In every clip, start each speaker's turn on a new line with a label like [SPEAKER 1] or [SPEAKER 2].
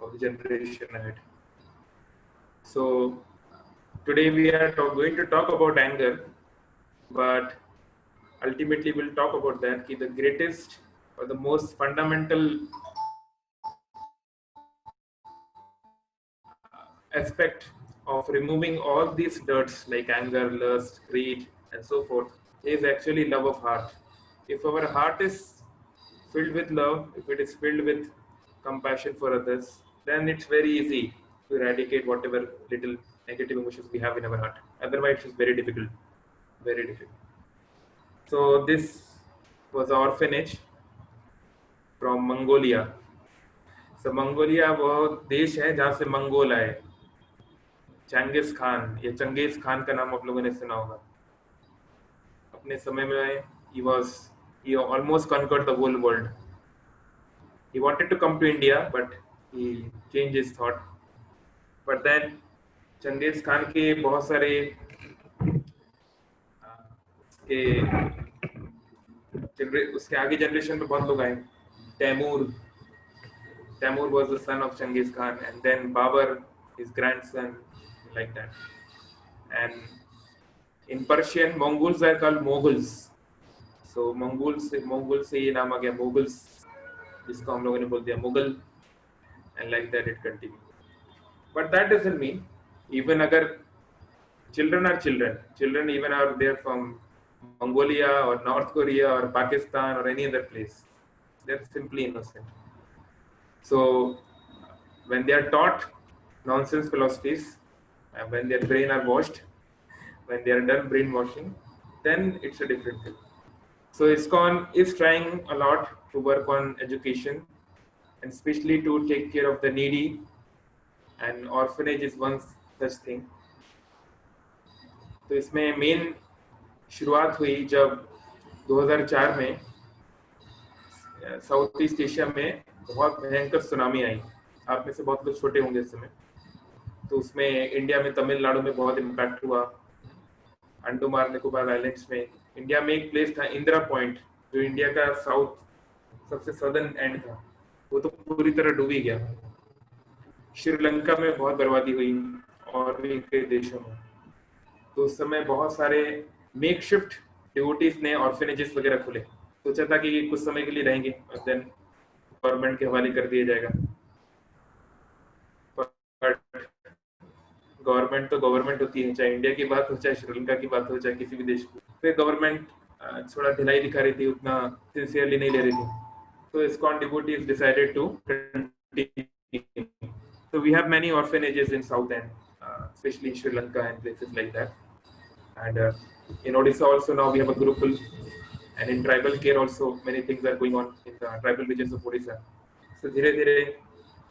[SPEAKER 1] of the generation ahead. So today we are going to talk about anger, but ultimately we'll talk about that the greatest or the most fundamental aspect of removing all these dirts like anger, lust, greed, and so forth is actually love of heart. If our heart is filled with love, if it is filled with compassion for others, then it's very easy to eradicate whatever little negative emotions we have in our heart. Otherwise, it's very difficult. Very difficult. So, this was an orphanage from Mongolia. So, Mongolia वो देश है जहाँ से Mongol आए. Genghis Khan, ये Genghis Khan का नाम आप लोगों ने सुना होगा. अपने समय में he almost conquered the whole world. He wanted to come to India, but he changed his thought. But then Changez Khan के बहुत सारे उसके आगे जनरेशन में बहुत लोग आए. Tamur was the son of Genghis Khan, and then Babur, his grandson, like that. And in Persian, Mongols are called Mughals. So Mongols से ये नाम आ गया Mughals, जिसको हम लोगों ने बोल दिया Mughal, and like that it continues. But that doesn't mean even अगर children even are there from Mongolia or North Korea or Pakistan or any other place, they're simply innocent. So when they are taught nonsense philosophies, and when their brain are washed, when they are done brainwashing, then it's a different thing. So ISKCON is trying a lot to work on education, and especially to take care of the needy, and orphanage is one such thing. तो इसमें main शुरुआत हुई जब 2004 में south east Asia में बहुत भयंकर tsunami आई. आप में से बहुत लोग छोटे होंगे इस समय. तो उसमें इंडिया में तमिलनाडु में बहुत इम्पैक्ट हुआ. अंडमान निकोबार आइलैंड्स में, इंडिया में एक प्लेस था इंदिरा पॉइंट, जो इंडिया का साउथ सबसे सदर्न एंड था, वो तो पूरी तरह डूब ही गया. श्रीलंका में बहुत बर्बादी हुई और भी कई देशों में. तो उस समय बहुत सारे मेक शिफ्ट डिवोटीज ने ऑर्फेनेजेस वगैरह खोले. सोचा था कि कुछ समय के लिए रहेंगे और देन गवर्नमेंट के हवाले कर दिया जाएगा. गवर्नमेंट तो गवर्नमेंट होती है, चाहे इंडिया की बात हो, चाहे श्रीलंका की बात हो, चाहे किसी भी देश की. फिर गवर्नमेंट थोड़ा ढिलाई दिखा रही थी, उतना सिंसियरली नहीं ले रही थी. तो ISKCON devotees decided to continue. So we have many orphanages in South End, especially in Sri Lanka and places like that. And in Odisha also now we have a Gurukul, and in tribal care also many things are going on in the tribal regions of Odisha. So धीरे धीरे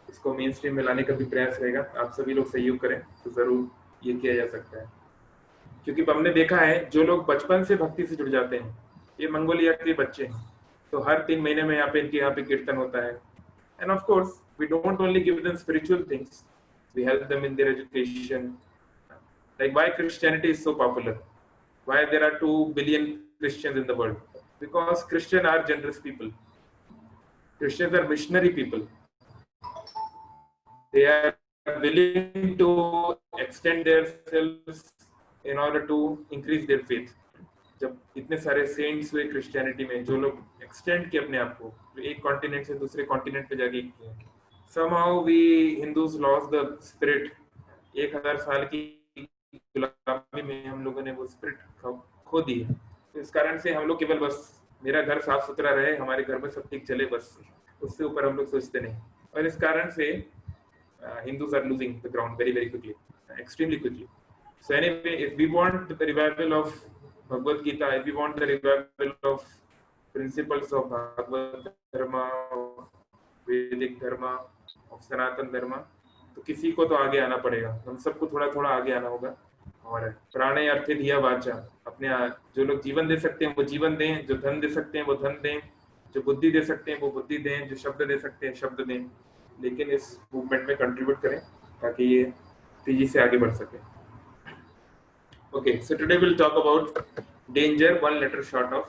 [SPEAKER 1] इसको main stream में लाने का भी प्रयास रहेगा. आप सभी लोग सहयोग करें तो जरूर ये किया जा सकता है. क्योंकि हमने देखा है जो लोग बचपन से भक्ति से जुड़ जाते हैं, ये मंगोलिया के बच्चे हैं, तो हर 3 महीने में यहाँ पे कीर्तन होता है. End of course we don't only give them spiritual things, we help them in their education. Like why Christianity is so popular, why there are 2 billion Christians in the world? Because Christians are generous people. Christians are missionary people. They are willing to extend themselves in order to increase their faith. जब इतने सारे cents हुए Christianity में, जो लोग extend किए अपने आप को, एक कॉन्टिनेंट से दूसरे कॉन्टिनेंट पे जाके किए. Somehow we Hindus lost the spirit. 1000 साल की गुलामी में हम लोगों ने वो स्पिरिट खो दी है. तो इस कारण से हम लोग केवल बस मेरा घर साफ सुथरा रहे, हमारे घर में सब ठीक चले, बस उससे ऊपर हम लोग सोचते नहीं. और इस कारण से Hindus are losing the ground very very quickly, extremely quickly. So anyway, if we want the revival of Bhagavad Gita, if we want the revival of principles of Bhagavad Dharma, of Vedic Dharma, of Sanatan Dharma, तो किसी को तो आगे आना पड़ेगा. हम सबको थोड़ा थोड़ा आगे आना होगा. और प्राणे अर्थे धिया वाचा, अपने जो लोग जीवन दे सकते हैं वो जीवन दें, जो धन दे सकते हैं वो धन दें, जो बुद्धि दे सकते हैं वो बुद्धि दें, जो शब्द दे सकते हैं शब्द दें. लेकिन इस मूवमेंट में कंट्रीब्यूट करें ताकि ये तेजी से आगे बढ़ सके. Okay, so today we'll talk about danger one letter short of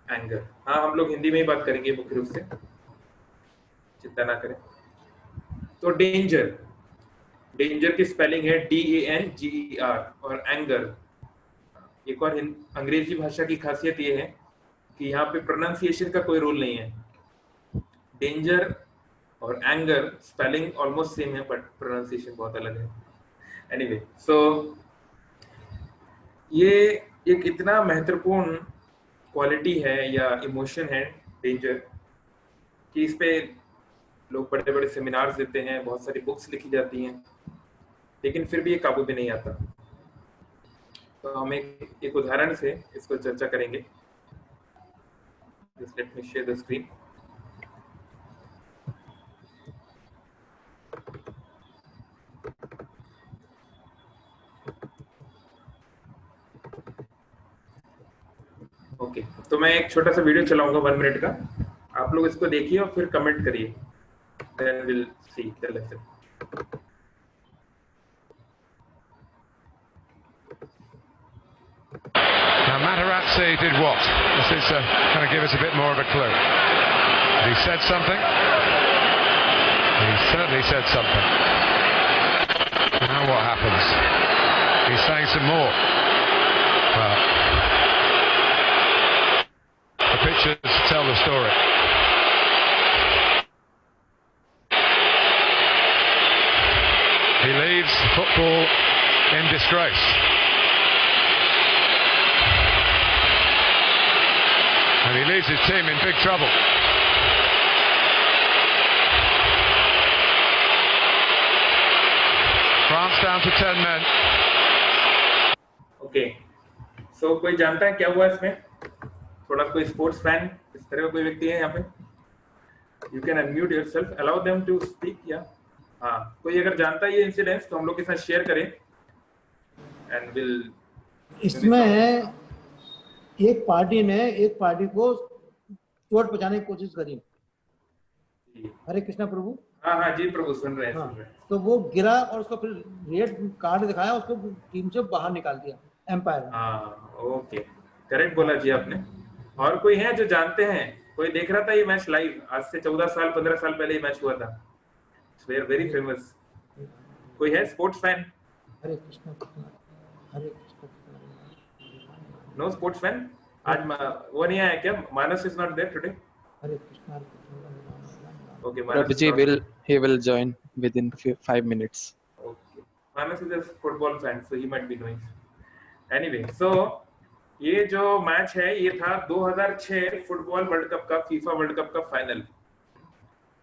[SPEAKER 1] anger. हाँ, हम लोग हिंदी में ही बात करेंगे मुख्य रूप से. चिंता ना करें। तो डेंजर, डेंजर की स्पेलिंग है DANGER, और एंगर, एक और अंग्रेजी भाषा की खासियत ये है कि यहाँ पे प्रोनाउंसिएशन का कोई रूल नहीं है। डेंजर और एंगर स्पेलिंग ऑलमोस्ट सेम है, बट प्रोनाउंसिएशन बहुत अलग है। एनीवे, सो ये एक इतना महत्वपूर्ण क्वालिटी है या इमोशन है डेंजर, कि इस पे लोग बड़े बड़े सेमिनार्स देते हैं, बहुत सारी बुक्स लिखी जाती हैं, लेकिन फिर भी ये काबू में नहीं आता। तो हम एक उदाहरण से इसको चर्चा करेंगे। Just let me share the screen. Okay, तो मैं एक छोटा सा वीडियो चलाऊंगा 1 मिनट का, आप लोग इसको देखिए और फिर कमेंट करिए, then we'll see the lesson.
[SPEAKER 2] Now Materazzi did what? This is going to give us a bit more of a clue. He said something. He certainly said something. Now what happens? He's saying some more. Well, the pictures tell the story. He leaves football in disgrace. And he leaves his team in big trouble. France down to 10 men.
[SPEAKER 1] Okay, सो कोई जानता है क्या हुआ इसमें? थोड़ा कोई sports fan इस तरह का कोई व्यक्ति है यहाँ पे? You can unmute yourself, allow them to speak. या हाँ, कोई अगर जानता है ये इंसिडेंट्स तो हम लोग के साथ शेयर करें, एंड विल।
[SPEAKER 3] इसमें एक पार्टी को चोट पहुंचाने की कोशिश करी। हरे कृष्णा प्रभु।
[SPEAKER 1] हाँ जी प्रभु, सुन रहे हैं,
[SPEAKER 3] हाँ,
[SPEAKER 1] सुन रहे हैं।
[SPEAKER 3] तो वो गिरा और उसको फिर रेड कार्ड दिखाया, उसको टीम से बाहर निकाल दिया एम्पायर।
[SPEAKER 1] हाँ, ओके, करेक्ट बोला जी आपने। और कोई है जो जानते हैं? कोई देख रहा था ये मैच लाइव? आज से 14 साल 15 साल पहले ये मैच हुआ था। It's very famous. कोई है sports fan?
[SPEAKER 3] Hare Krishna, Hare Krishna.
[SPEAKER 1] No sports fan? आज वो नहीं आया क्या? Manas is not there today?
[SPEAKER 3] Hare Krishna.
[SPEAKER 1] Okay,
[SPEAKER 4] Prabhuji will join within 5 minutes.
[SPEAKER 1] Okay, Manas is a football fan, so he might be knowing. Anyway, so ये जो match है ये था 2006 फुटबॉल वर्ल्ड कप का, फीफा वर्ल्ड कप का फाइनल।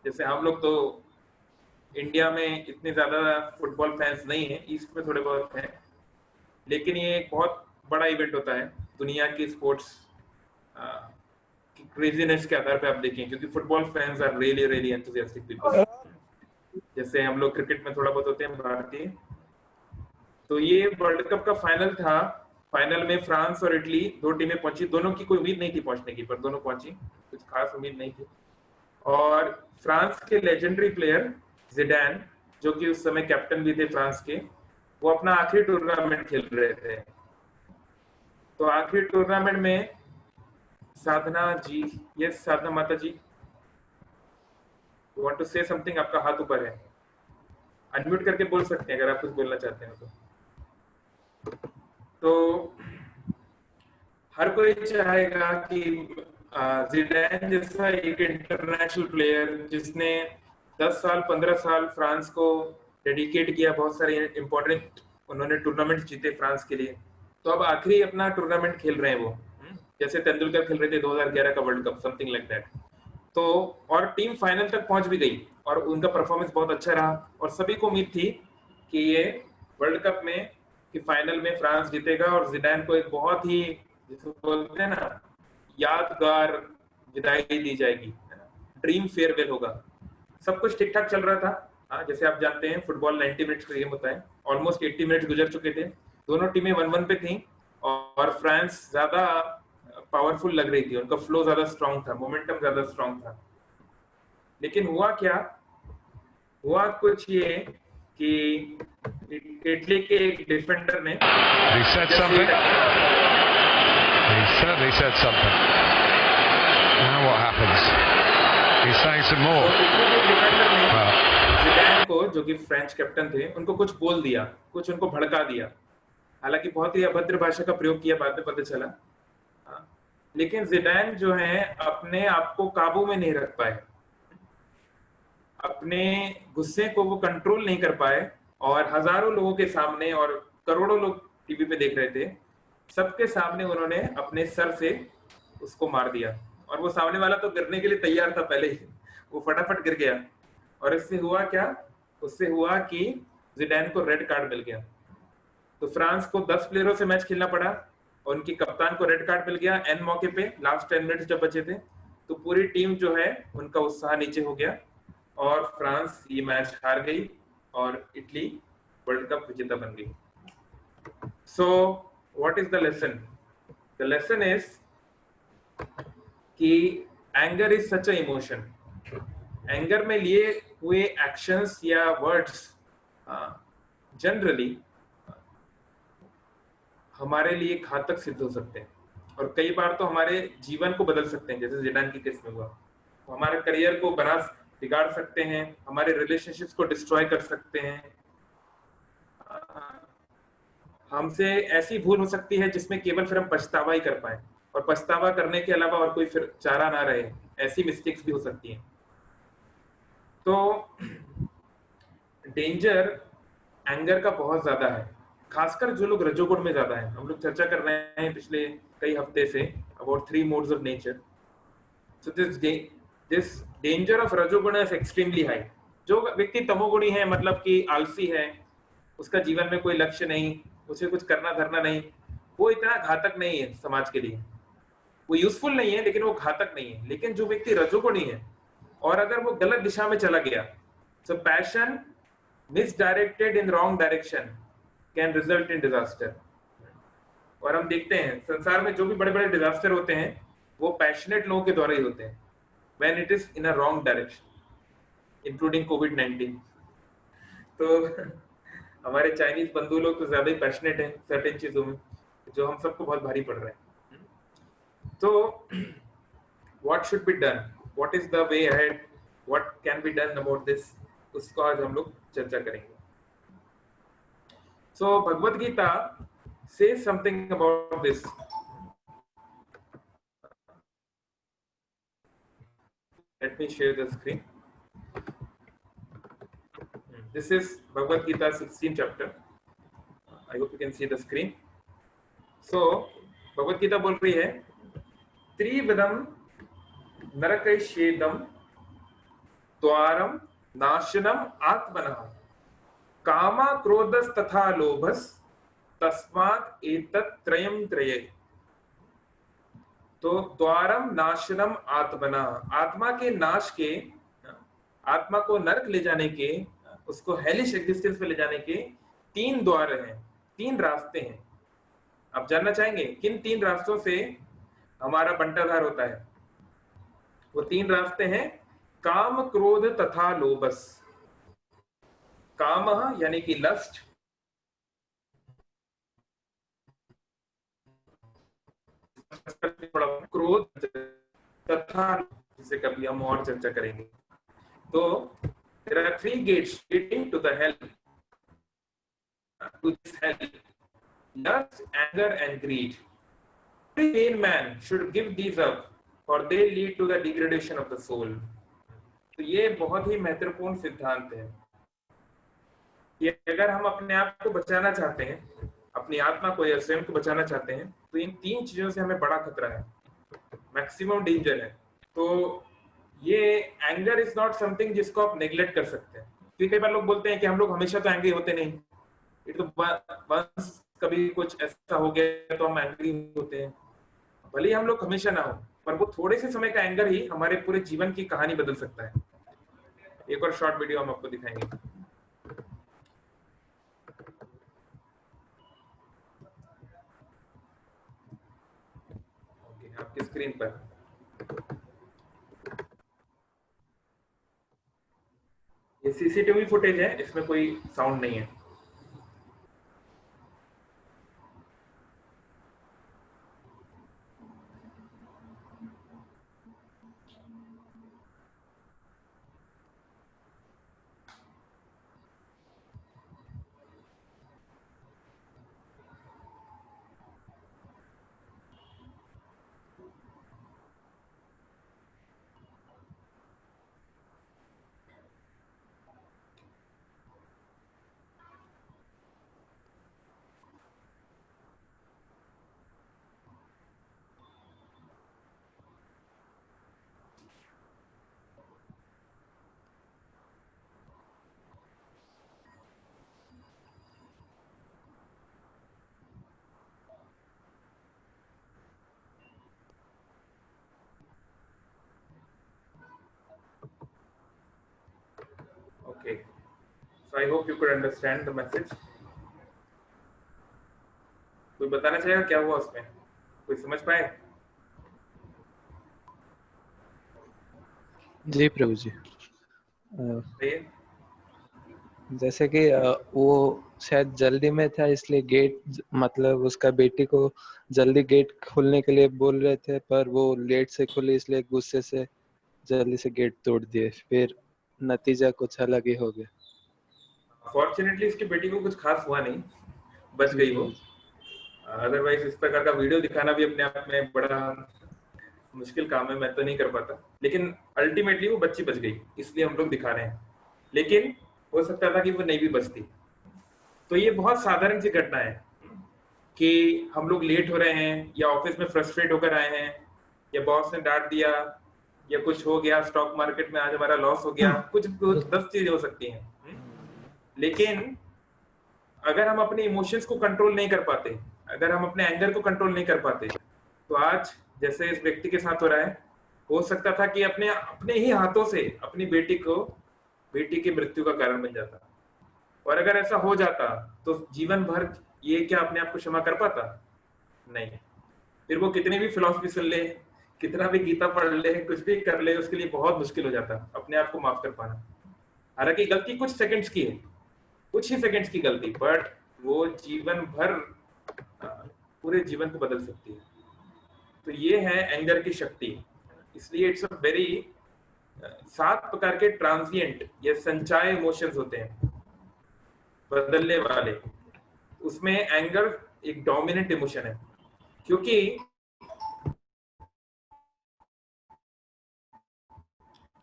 [SPEAKER 1] जैसे हम लोग तो इंडिया में इतने ज्यादा फुटबॉल फैंस नहीं हैं, ईस्ट में थोड़े बहुत हैं, लेकिन ये एक बहुत बड़ा इवेंट होता है दुनिया की स्पोर्ट्स क्रेजीनेस के आधार पे आप देखें, क्योंकि football fans are really enthusiastic people. जैसे हम लोग क्रिकेट में थोड़ा बहुत होते हैं भारतीय। तो ये वर्ल्ड कप का फाइनल था। फाइनल में फ्रांस और इटली दो टीमें पहुंची, दोनों की कोई उम्मीद नहीं थी पहुंचने की, पर दोनों पहुंची, कुछ खास उम्मीद नहीं थी। और फ्रांस के लेजेंडरी प्लेयर जिडान, जो कि उस समय कैप्टन भी थे फ्रांस के, वो अपना आखिरी टूर्नामेंट खेल रहे थे। तो आखिरी टूर्नामेंट में साधना जी, यस साधना माता जी, वांट टू से समथिंग? आपका हाथ ऊपर है, अनम्यूट करके बोल सकते हैं अगर आप कुछ बोलना चाहते हैं तो हर कोई चाहेगा कि जिडान जैसा एक इंटरनेशनल प्लेयर जिसने 10 साल 15 साल फ्रांस को डेडिकेट किया, बहुत सारे इंपॉर्टेंट उन्होंने टूर्नामेंट जीते फ्रांस के लिए, तो अब आखिरी अपना टूर्नामेंट खेल रहे हैं वो, जैसे तेंदुलकर खेल रहे थे 2011 का world cup, something like that. तो और टीम फाइनल तक पहुंच भी गई और उनका परफॉर्मेंस बहुत अच्छा रहा, और सभी को उम्मीद थी कि ये वर्ल्ड कप में कि फाइनल में फ्रांस जीतेगा और जिडान को एक बहुत ही, जिसे बोलते हैं ना, यादगार विदाई दी जाएगी, ड्रीम फेयरवेल होगा। सब कुछ ठीक ठाक चल रहा था। जैसे आप जानते हैं फुटबॉल 90 मिनट्स का गेम होता है, ऑलमोस्ट 80 मिनट्स गुजर चुके थे, दोनों टीमें 1-1 पे थी और फ्रांस ज्यादा पावरफुल लग रही थी, उनका फ्लो ज्यादा स्ट्रांग था, मोमेंटम ज्यादा स्ट्रांग था। लेकिन हुआ क्या? हुआ कुछ ये कि इटली के एक डिफेंडर ने
[SPEAKER 2] He said something. He certainly said something. Now what happens? He He's saying some more.
[SPEAKER 1] Defender ने
[SPEAKER 2] Well,
[SPEAKER 1] जिडान को, जो कि फ्रेंच कैप्टन थे, उनको कुछ बोल दिया, कुछ उनको भड़का दिया। हालांकि बहुत ही अभद्र भाषा का प्रयोग किया, बाद में पता चला। हाँ, लेकिन जिडान जो है अपने आप को काबू में नहीं रख पाए, अपने गुस्से को वो कंट्रोल नहीं कर पाए, और हजारों लोगों के सामने, और करोड़ों लोग टीवी पे देख रहे थे, सबके सामने उन्होंने अपने सर से उसको मार दिया। और वो सामने वाला तो गिरने के लिए तैयार था पहले ही, वो फटाफट गिर गया। और इससे हुआ क्या? उससे हुआ कि जिडान को रेड कार्ड मिल गया। तो फ्रांस को 10 प्लेयरों से मैच खेलना पड़ा, और उनकी कप्तान को रेड कार्ड मिल गया एन मौके पे, लास्ट 10 मिनट्स जब बचे थे। तो पूरी टीम जो है उनका उत्साह नीचे हो गया, और फ्रांस ये मैच हार गई, और इटली वर्ल्ड कप विजेता बन गई। So what is the lesson? The lesson is कि anger is such a emotion. Anger में लिए हुए एक्शंस या वर्ड्स जनरली हमारे लिए घातक सिद्ध हो सकते हैं, और कई बार तो हमारे जीवन को बदल सकते हैं, जैसे जिडान की केस में हुआ। हमारे करियर को बिगाड़ सकते हैं, हमारे रिलेशनशिप्स को डिस्ट्रॉय कर सकते हैं। हमसे ऐसी भूल हो सकती है जिसमें केवल फिर हम पछतावा ही कर पाए, और पछतावा करने के अलावा और कोई फिर चारा ना रहे, ऐसी मिस्टेक्स भी हो सकती हैं। तो डेंजर एंगर का बहुत ज्यादा है, खासकर जो लोग रजोगुण में ज्यादा है। हम लोग चर्चा कर रहे हैं पिछले कई हफ्ते say about 3 modes of nature. So this danger of रजोगुण इज एक्सट्रीमली हाई। जो व्यक्ति तमोगुणी है, मतलब कि आलसी है, उसका जीवन में कोई लक्ष्य नहीं, उसे कुछ करना धरना नहीं, वो इतना घातक नहीं है समाज के लिए। वो यूजफुल नहीं है, लेकिन वो घातक नहीं है। लेकिन जो व्यक्ति रजोगुणी है, और अगर वो गलत दिशा में चला गया, सो passion misdirected in wrong direction can result in disaster। और हम देखते हैं संसार में जो भी बड़े बड़े डिजास्टर होते हैं, वो पैशनेट लोगों के द्वारा ही होते हैं, when it is in a wrong direction, including COVID-19। तो हमारे चाइनीज बंधु लोग तो ज्यादा ही पैशनेट हैं सर्टेन चीजों में, जो हम सबको बहुत भारी पड़ रहा है। तो what should be done, what is the way ahead, what can be done about this, उसको आज हम लोग चर्चा करेंगे। So Bhagavad Gita says something about this। Let me share the screen। This is Bhagavad Gita 16th chapter। I hope you can see the screen। So Bhagavad Gita बोल रही है, त्रिविधम नरकैश्येदम द्वारम नाशनम आत्मनः कामा क्रोधस तथा लोभस तस्मात् एतत् त्रयम् त्रये। तो द्वारम नाशनम आत्मना, आत्मा के नाश के, आत्मा को नरक ले जाने के, उसको हेलिश एग्जिस्टेंस पे ले जाने के 3 द्वार हैं, 3 रास्ते हैं। आप जानना चाहेंगे किन 3 रास्तों से हमारा बंटाधार होता है? वो 3 रास्ते हैं, काम क्रोध तथा लोभस। काम यानी कि लस्ट, क्रोध तथा, जिसे कभी हम और चर्चा करेंगे। तो there are 3 gates leading to the hell, to this hell: lust, anger and greed। Every sane man should give these up, for they lead to the degradation of the soul। तो ये बहुत ही महत्वपूर्ण सिद्धांत है कि अगर हम अपने आप को बचाना चाहते हैं, अपनी आत्मा को या स्वयं को बचाना चाहते हैं, तो इन 3 चीजों से हमें बड़ा खतरा है, मैक्सिमम डेंजर है। तो ये एंगर इज नॉट समथिंग जिसको आप नेग्लेक्ट कर सकते हैं। क्योंकि कई बार लोग बोलते हैं कि हम लोग हमेशा तो एंग्री होते नहीं, ये तो वंस कभी कुछ ऐसा हो गया तो हम एंग्री होते हैं। भले ही हम लोग हमेशा ना हो, पर वो थोड़े से समय का एंगर ही हमारे पूरे जीवन की कहानी बदल सकता है। एक और शॉर्ट वीडियो हम आपको दिखाएंगे। आपकी स्क्रीन पर ये सीसीटीवी फुटेज है, इसमें कोई साउंड नहीं है। I hope you could understand the message. कोई बताना चाहेगा क्या हुआ उसमें? कोई समझ पाए?
[SPEAKER 4] जी प्रभु जी।
[SPEAKER 1] बताइए।
[SPEAKER 4] जैसे कि वो शायद जल्दी में था, इसलिए गेट मतलब उसका बेटी को जल्दी गेट खोलने के लिए बोल रहे थे, पर वो लेट से खुले, इसलिए गुस्से से जल्दी से गेट तोड़ दिए, फिर नतीजा कुछ अलग ही हो गया।
[SPEAKER 1] फॉर्चुनेटली उसकी बेटी को कुछ खास हुआ नहीं, बच गई वो। अदरवाइज इस प्रकार का वीडियो दिखाना भी अपने आप में बड़ा मुश्किल काम है, मैं तो नहीं कर पाता। लेकिन अल्टीमेटली वो बच्ची बच गई, इसलिए हम लोग दिखा रहे हैं। लेकिन हो सकता था कि वो नहीं भी बचती। तो ये बहुत साधारण सी घटना है कि हम लोग लेट हो रहे हैं, या ऑफिस में फ्रस्ट्रेट होकर आए हैं, या बॉस ने डांट दिया, या कुछ हो गया, स्टॉक मार्केट में आज हमारा लॉस हो गया, कुछ 10 चीजें हो सकती हैं। लेकिन अगर हम अपने इमोशंस को कंट्रोल नहीं कर पाते, अगर हम अपने एंगर को कंट्रोल नहीं कर पाते, तो आज जैसे इस व्यक्ति के साथ हो रहा है, हो सकता था कि अपने अपने ही हाथों से अपनी बेटी की मृत्यु का कारण बन जाता। और अगर ऐसा हो जाता तो जीवन भर ये क्या अपने आप को क्षमा कर पाता? नहीं। फिर वो कितनी भी फिलॉसफी सुन ले, कितना भी गीता पढ़ ले, कुछ भी कर ले, उसके लिए बहुत मुश्किल हो जाता अपने आप को माफ कर पाना। हालांकि गलती कुछ सेकंड्स की है, कुछ ही सेकंड्स की गलती, बट वो जीवन भर पूरे जीवन को बदल सकती है। तो ये है एंगर की शक्ति। इसलिए इट्स अ वेरी 7 प्रकार के ट्रांजिएंट या संचय इमोशंस होते हैं, बदलने वाले। उसमें एंगर एक डोमिनेंट इमोशन है, क्योंकि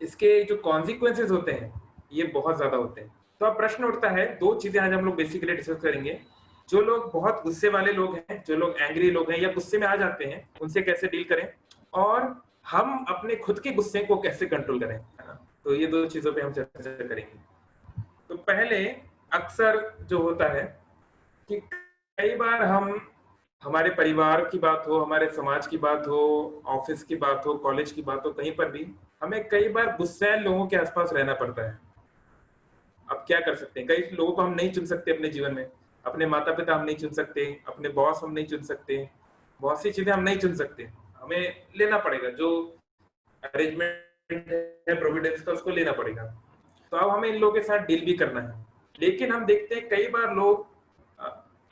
[SPEAKER 1] इसके जो कॉन्सिक्वेंसेस होते हैं ये बहुत ज्यादा होते हैं। तो अब प्रश्न उठता है, 2 चीजें आज हम लोग बेसिकली डिस्कस करेंगे। जो लोग बहुत गुस्से वाले लोग हैं, जो लोग एंग्री लोग हैं या गुस्से में आ जाते हैं, उनसे कैसे डील करें, और हम अपने खुद के गुस्से को कैसे कंट्रोल करें, है ना? तो ये 2 चीजों पे हम चर्चा करेंगे। तो पहले अक्सर जो होता है कि कई बार हम, हमारे परिवार की बात हो, हमारे समाज की बात हो, ऑफिस की बात हो, कॉलेज की बात हो, कहीं पर भी हमें कई बार गुस्सैल लोगों के आसपास रहना पड़ता है। अब क्या कर सकते हैं, कई लोगों को हम नहीं चुन सकते अपने जीवन में। अपने माता पिता हम नहीं चुन सकते, अपने बॉस हम नहीं चुन सकते, बहुत सी चीजें हम नहीं चुन सकते, हमें लेना पड़ेगा। जो अरेंजमेंट है प्रोविडेंस का, उसको लेना पड़ेगा। तो अब हमें इन लोगों के साथ डील भी करना है। लेकिन हम देखते हैं कई बार लोग,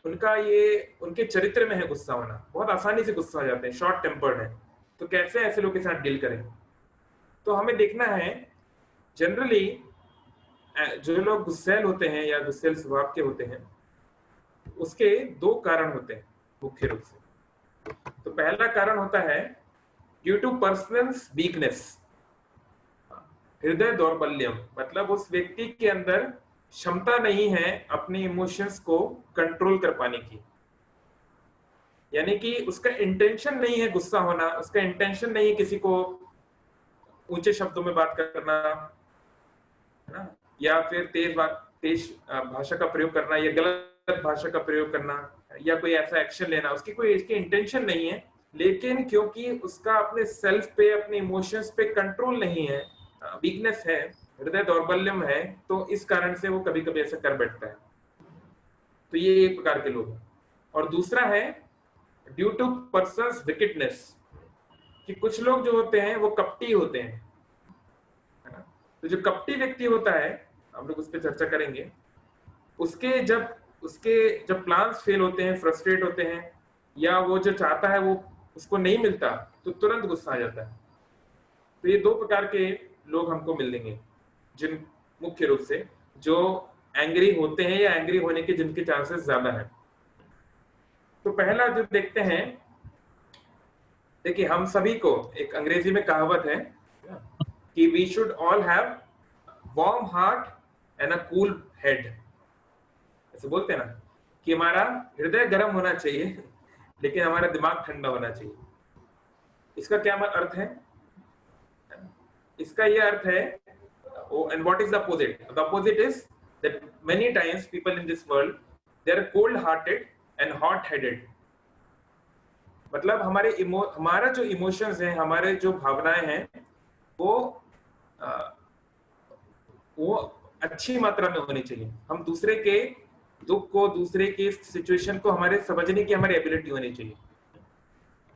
[SPEAKER 1] उनका ये उनके चरित्र में है गुस्सा होना, बहुत आसानी से गुस्सा हो जाते हैं, शॉर्ट टेम्पर्ड है। तो कैसे ऐसे लोगों के साथ डील करें? तो हमें देखना है, जनरली जो लोग गुस्सैल होते हैं या गुस्सैल स्वभाव के होते हैं, उसके 2 कारण होते हैं मुख्य रूप से। तो पहला कारण होता है ड्यू टू पर्सनल वीकनेस, हृदय दौर्बल्यम, मतलब उस व्यक्ति के अंदर क्षमता नहीं है अपने इमोशंस को कंट्रोल कर पाने की। यानी कि उसका इंटेंशन नहीं है गुस्सा होना, उसका इंटेंशन नहीं है किसी को ऊंचे शब्दों में बात करना, है ना, या फिर तेज भाषा का प्रयोग करना, या गलत भाषा का प्रयोग करना, या कोई ऐसा एक्शन लेना, उसकी कोई इसकी इंटेंशन नहीं है। लेकिन क्योंकि उसका अपने सेल्फ पे, अपने इमोशंस पे कंट्रोल नहीं है, वीकनेस है, हृदय दौर्बल्यम है, तो इस कारण से वो कभी कभी ऐसा कर बैठता है। तो ये एक प्रकार के लोग हैं। और दूसरा है ड्यू टू पर्सन्स विकेटनेस, कि कुछ लोग जो होते हैं वो कपटी होते हैं, है ना। तो जो कपटी व्यक्ति होता है, हम लोग उस पर चर्चा करेंगे, उसके जब प्लान्स फेल होते हैं, फ्रस्ट्रेट होते हैं, या वो जो चाहता है वो उसको नहीं मिलता, तो तुरंत गुस्सा आ जाता है। तो ये 2 प्रकार के लोग हमको मिलेंगे, जिन मुख्य रूप से जो एंग्री होते हैं या एंग्री होने के जिनके चांसेस ज्यादा है। तो पहला जो देखते हैं, देखिए हम सभी को, एक अंग्रेजी में कहावत है कि we should all have warm heart and a cool head. ऐसे बोलते हैं ना कि हमारा हृदय गर्म होना चाहिए लेकिन हमारा दिमाग ठंडा होना चाहिए। इसका क्या अर्थ है? इसका यह अर्थ है, and what is the opposite? The opposite is that many times people in this world, they are cold hearted and hot headed. मतलब हमारा जो इमोशंस हैं, हमारे जो भावनाएं हैं, वो अच्छी मात्रा में होनी चाहिए। हम दूसरे के दुख को, दूसरे के सिचुएशन को हमारे समझने की हमारी एबिलिटी होनी चाहिए।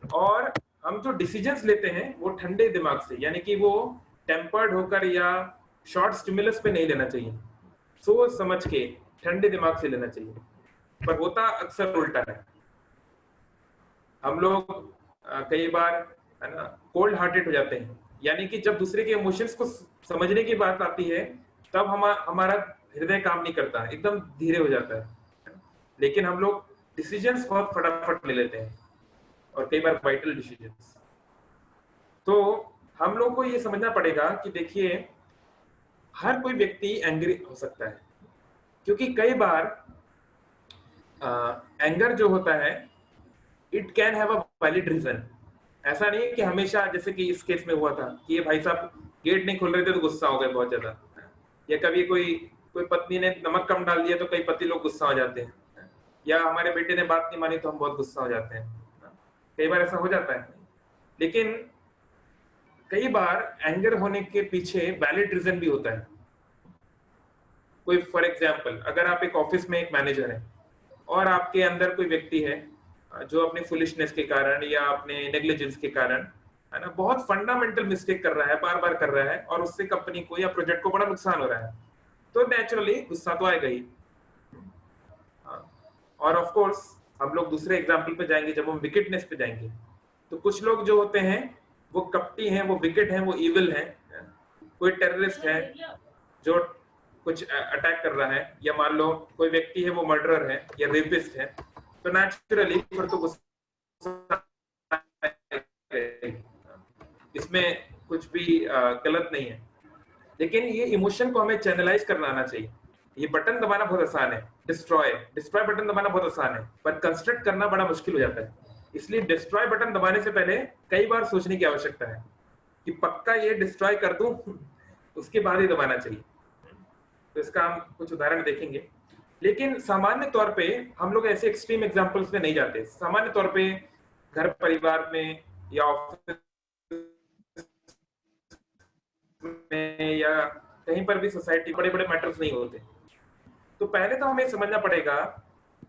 [SPEAKER 1] और हम जो डिसीजंस लेते हैं वो ठंडे दिमाग से, यानी कि वो टेम्पर्ड होकर या शॉर्ट स्टिमुलस पे नहीं लेना चाहिए, सोच समझ के ठंडे दिमाग से लेना चाहिए। पर होता अक्सर उल्टा है। हम लोग कई बार, है ना, कोल्ड हार्टेड हो जाते हैं, यानी कि जब दूसरे के इमोशंस को समझने की बात आती है तब हमारा हृदय काम नहीं करता, एकदम धीरे हो जाता है। लेकिन हम लोग डिसीजंस बहुत फटाफट ले लेते हैं, और कई बार वाइटल डिसीजंस। तो हम लोग को ये समझना पड़ेगा कि देखिए, हर कोई व्यक्ति एंग्री हो सकता है, क्योंकि कई बार एंगर जो होता है it can have a valid reason. ऐसा नहीं है कि हमेशा, जैसे कि इस केस में हुआ था कि ये भाई साहब गेट नहीं खोल रहे थे तो गुस्सा हो गए बहुत ज्यादा, या कभी कोई पत्नी ने नमक कम डाल दिया तो कई पति लोग गुस्सा हो जाते हैं, या हमारे बेटे ने बात नहीं मानी तो हम बहुत गुस्सा हो जाते हैं। कई बार ऐसा हो जाता है। लेकिन कई बार एंगर होने के पीछे वैलिड रीजन भी होता है। कोई फॉर एग्जांपल, अगर आप एक ऑफिस में एक मैनेजर हैं और आपके अंदर कोई व्यक्ति है जो अपनी फुलिशनेस के कारण या अपने नेग्लिजेंस के कारण, है ना, बहुत फंडामेंटल मिस्टेक कर रहा है, बार बार कर रहा है, और उससे कंपनी को या प्रोजेक्ट को बड़ा नुकसान हो रहा है, तो नेचुरली गुस्सा तो आएगा ही। और ऑफ कोर्स हम लोग दूसरे एग्जांपल पे जाएंगे, जब हम विकेटनेस पे जाएंगे, तो कुछ लोग जो होते हैं वो कपटी हैं, वो विकेट हैं, वो इविल हैं। कोई टेररिस्ट है जो कुछ अटैक कर रहा है, या मान लो कोई व्यक्ति है वो मर्डरर है या रेपिस्ट है, तो नेचुरली फिर तो गुस्सा, इसमें कुछ भी गलत नहीं है। लेकिन ये इमोशन को हमें चैनलाइज करना आना चाहिए। ये बटन दबाना बहुत आसान है, डिस्ट्रॉय बटन दबाना बहुत आसान है, पर कंस्ट्रक्ट करना बड़ा मुश्किल हो जाता है। इसलिए डिस्ट्रॉय बटन दबाने से पहले कई बार सोचने की आवश्यकता है कि पक्का ये डिस्ट्रॉय कर दूं, उसके बाद ही दबाना चाहिए। तो इसका हम कुछ उदाहरण देखेंगे। लेकिन सामान्य तौर पे हम लोग ऐसे एक्सट्रीम एग्जांपल्स में नहीं जाते। सामान्य तौर पे घर परिवार में या ऑफिस में या कहीं पर भी सोसाइटी, बड़े बड़े मैटर्स नहीं होते। तो पहले तो हमें समझना पड़ेगा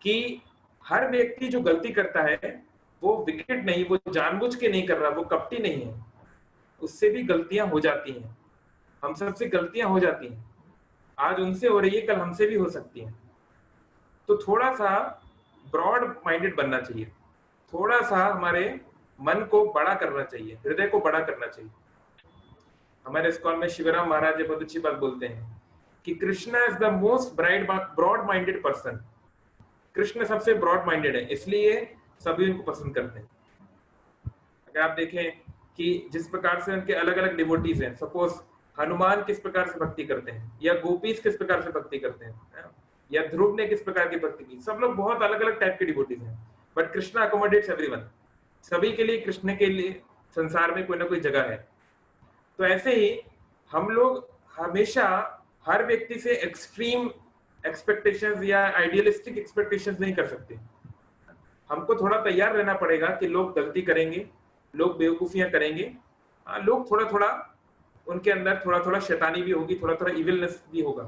[SPEAKER 1] कि हर व्यक्ति जो गलती करता है वो विकेट नहीं, वो जानबूझ के नहीं कर रहा, वो कपटी नहीं है। उससे भी गलतियां हो जाती हैं, हम सबसे गलतियां हो जाती हैं। आज उनसे हो रही है, कल हमसे भी हो सकती है। तो थोड़ा सा ब्रॉड माइंडेड बनना चाहिए, थोड़ा सा हमारे मन को बड़ा करना चाहिए, हृदय को बड़ा करना चाहिए। हमारे स्कॉल में शिवराम महाराज बहुत अच्छी बात बोलते हैं कि Krishna is the most broad minded person. Krishna सबसे ब्रॉड माइंडेड है, इसलिए सभी उनको पसंद करते हैं। अगर आप देखें कि जिस प्रकार से उनके अलग अलग डिवोटीज हैं, सपोज हनुमान किस प्रकार से भक्ति करते हैं, या गोपीज किस प्रकार से भक्ति करते हैं, या ध्रुव ने किस प्रकार की भक्ति की, सब लोग बहुत अलग अलग टाइप के डिवोटीज हैं, बट कृष्णा अकोमोडेट्स एवरीवन। सभी के लिए, कृष्ण के लिए संसार में कोई ना कोई जगह है। तो ऐसे ही हम लोग हमेशा हर व्यक्ति से एक्सट्रीम एक्सपेक्टेशंस या आइडियलिस्टिक एक्सपेक्टेशंस नहीं कर सकते। हमको थोड़ा तैयार रहना पड़ेगा कि लोग गलती करेंगे, लोग बेवकूफियां करेंगे, लोग थोड़ा थोड़ा, उनके अंदर थोड़ा थोड़ा शैतानी भी होगी, थोड़ा थोड़ा इविलनेस भी होगा।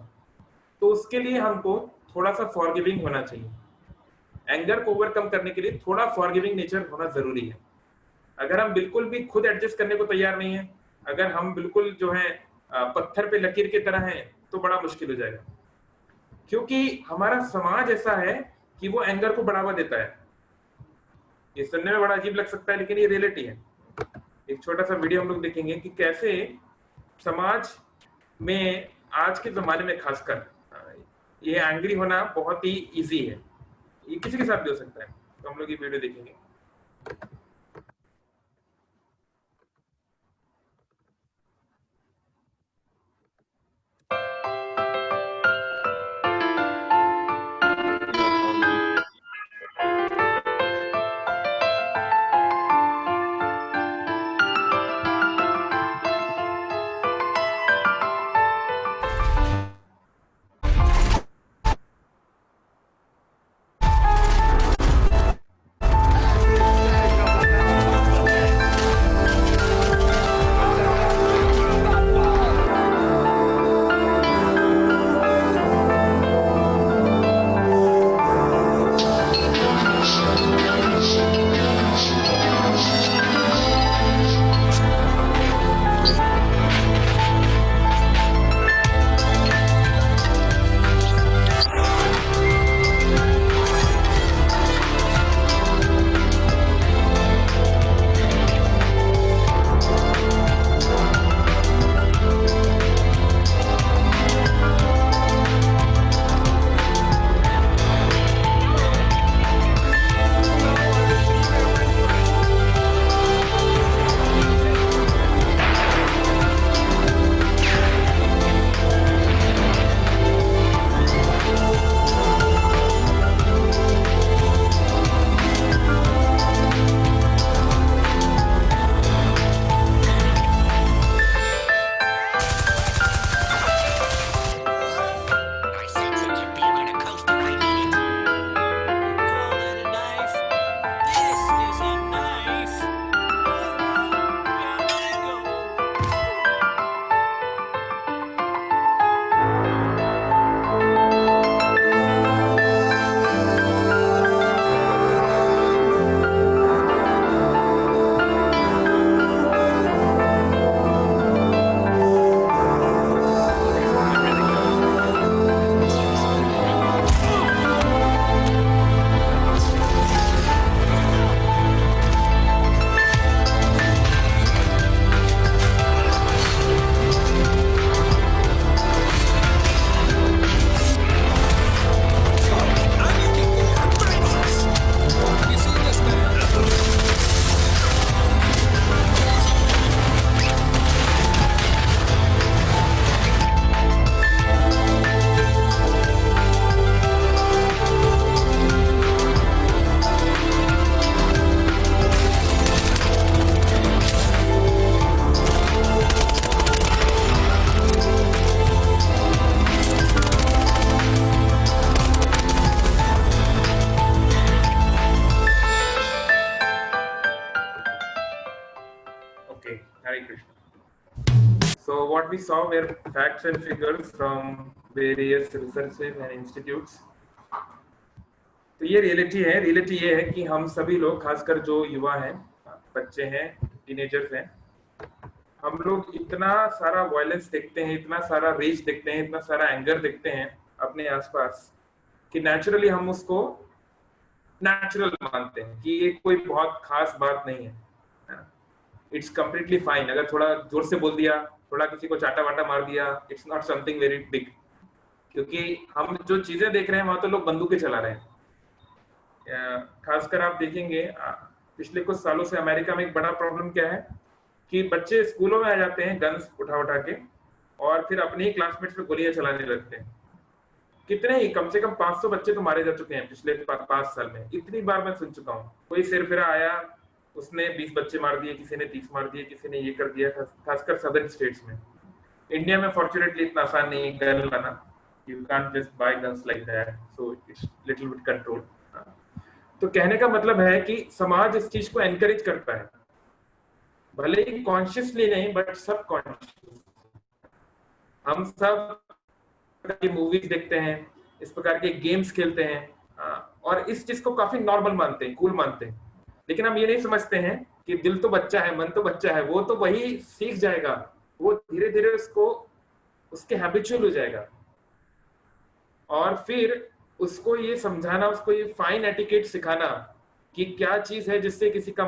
[SPEAKER 1] तो उसके लिए हमको थोड़ा सा फॉरगिविंग होना चाहिए। एंगर को ओवरकम करने के लिए थोड़ा फॉरगिविंग नेचर होना जरूरी है। अगर हम बिल्कुल भी खुद एडजस्ट करने को तैयार नहीं है, अगर हम बिल्कुल जो है पत्थर पे लकीर की तरह हैं, तो बड़ा मुश्किल हो जाएगा। क्योंकि हमारा समाज ऐसा है कि वो एंगर को बढ़ावा देता है। ये सुनने में बड़ा अजीब लग सकता है, लेकिन ये रियलिटी है। एक छोटा सा वीडियो हम लोग देखेंगे कि कैसे समाज में आज के जमाने में खासकर ये एंग्री होना बहुत ही इजी है, ये किसी के साथ भी हो सकता है। तो हम लोग ये वीडियो देखेंगे। we saw were facts and figures from various researches and institutes. तो ये रियलिटी है। रियलिटी ये है कि हम सभी लोग, खासकर जो युवा हैं, बच्चे हैं, टीनेजर्स हैं, हम लोग इतना सारा वायलेंस देखते हैं, इतना सारा रेज देखते हैं, इतना सारा एंगर देखते हैं अपने आसपास कि नेचुरली हम उसको नेचुरल मानते हैं कि ये कोई बहुत खास बात नहीं है। It's completely fine. अगर थोड़ा जोर से बोल दिया, थोड़ा किसी को चाटा वाटा मार दिया, it's not something very big. क्योंकि हम जो चीजें देख रहे हैं वहां तो लोग बंदूकें चला रहे हैं। खासकर आप देखेंगे पिछले कुछ सालों से अमेरिका में एक बड़ा प्रॉब्लम क्या है कि बच्चे स्कूलों में आ जाते हैं गन्स उठा के, और फिर अपने ही क्लासमेट्स पे गोलियां चलाने लगते हैं। कितने ही, कम से कम 500 बच्चे तो मारे जा चुके हैं पिछले 5 साल में। इतनी बार मैं सुन चुका हूँ। कोई सिरफिरा आया, उसने 20 बच्चे मार दिए, किसी ने 30 मार दिए, किसी ने ये कर दिया, खासकर सदर्न स्टेट्स में। इंडिया में फॉर्चुनेटली इतना आसान नहीं है गन लाना। You can't just by guns like that, so it's little bit control. तो कहने का मतलब है कि समाज इस चीज को एनकरेज करता है, भले ही कॉन्शियसली नहीं बट सब कॉन्शियस। हम सब मूवीज देखते हैं, इस प्रकार के गेम्स खेलते हैं और इस चीज को काफी नॉर्मल मानते हैं, कूल मानते हैं। लेकिन हम ये नहीं समझते हैं कि दिल तो बच्चा है, मन तो बच्चा है, वो तो वही सीख जाएगा, वो धीरे धीरे उसको उसके हैबिचुअल हो जाएगा। और फिर उसको ये समझाना, उसको ये फाइन एटिकेट सिखाना कि क्या चीज है जिससे किसी का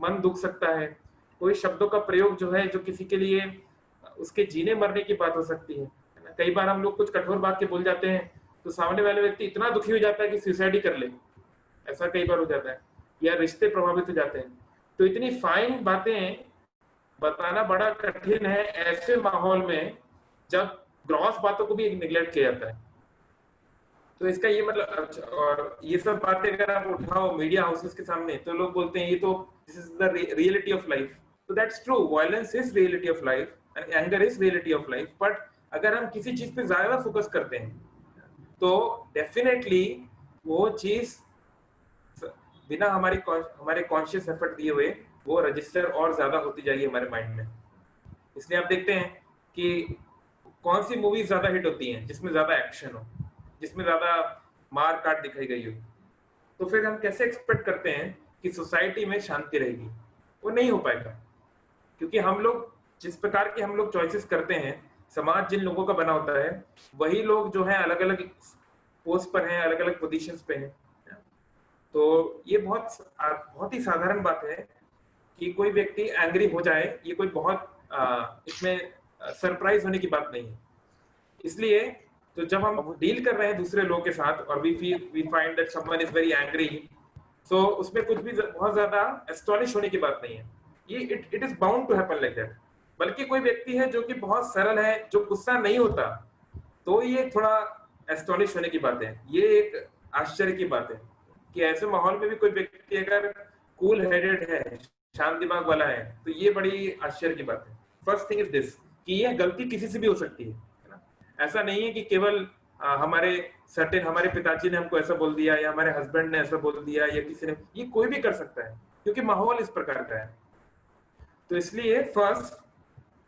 [SPEAKER 1] मन दुख सकता है, कोई शब्दों का प्रयोग जो है जो किसी के लिए उसके जीने मरने की बात हो सकती है। कई बार हम लोग कुछ कठोर बात के बोल जाते हैं तो सामने वाले व्यक्ति इतना दुखी हो जाता है कि सुसाइड ही कर ले, ऐसा कई बार हो जाता है, या रिश्ते प्रभावित हो जाते हैं। तो इतनी फाइन बातें बताना बड़ा कठिन है ऐसे माहौल में जब ग्रॉस बातों को भी निगलेक्ट किया जाता है। तो इसका ये मतलब, और ये सब बातें अगर आप उठाओ मीडिया हाउसेस के सामने तो लोग बोलते हैं ये तो this is the reality of life. तो that's true, violence is reality of life and anger is reality of life. But अगर हम किसी चीज पे ज्यादा फोकस करते हैं तो डेफिनेटली वो चीज बिना हमारे कॉन्शियस एफर्ट दिए हुए वो रजिस्टर और ज्यादा होती जाएगी हमारे माइंड में। इसलिए आप देखते हैं कि कौन सी मूवीज ज्यादा हिट होती हैं जिसमें ज्यादा एक्शन हो, जिसमें ज्यादा मार काट दिखाई गई हो। तो फिर हम कैसे एक्सपेक्ट करते हैं कि सोसाइटी में शांति रहेगी? वो नहीं हो पाएगा। क्योंकि हम लोग जिस प्रकार के हम लोग चॉइसेस करते हैं, समाज जिन लोगों का बना होता है वही लोग जो है अलग अलग पोस्ट पर हैं, अलग अलग पोजीशंस पे हैं। तो ये बहुत ही साधारण बात है कि कोई व्यक्ति एंग्री हो जाए, ये कोई बहुत इसमें सरप्राइज होने की बात नहीं है। इसलिए तो जब हम डील कर रहे हैं दूसरे लोगों के साथ और we find that someone is very angry, so उसमें कुछ भी बहुत ज्यादा एस्टॉनिश होने की बात नहीं है। ये it is bound to happen like that. बल्कि कोई व्यक्ति है जो कि बहुत सरल है, जो गुस्सा नहीं होता, तो ये थोड़ा एस्टॉनिश होने की बात है। ये एक आश्चर्य की बात है कि ऐसे माहौल में भी कोई व्यक्ति अगर कूल हेडेड है, शांत दिमाग वाला है, तो ये बड़ी आश्चर्य की बात है। फर्स्ट थिंग इज दिस कि यह गलती किसी से भी हो सकती है ना। ऐसा नहीं है कि केवल हमारे पिताजी ने हमको ऐसा बोल दिया या हमारे हस्बैंड ने ऐसा बोल दिया या किसी ने, ये कोई भी कर सकता है क्योंकि माहौल इस प्रकार का है। तो इसलिए first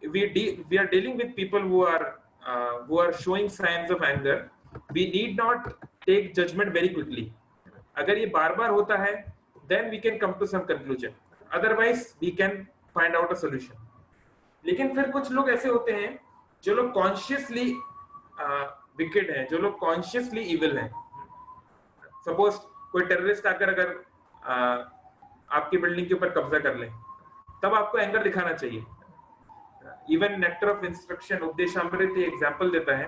[SPEAKER 1] we are dealing with people who are showing signs of anger. We need not take judgment very quickly. अगर ये बार बार होता है then we can come to some conclusion, otherwise we can find out a solution. लेकिन फिर कुछ लोग ऐसे होते हैं जो लोग कॉन्शियसली विकेड हैं, जो लोग कॉन्शियसली इविल हैं। सपोज कोई टेररिस्ट आकर अगर आपकी बिल्डिंग के ऊपर कब्जा कर ले, तब आपको एंगर दिखाना चाहिए। Even nectar of instruction Upadeshamrita example देता है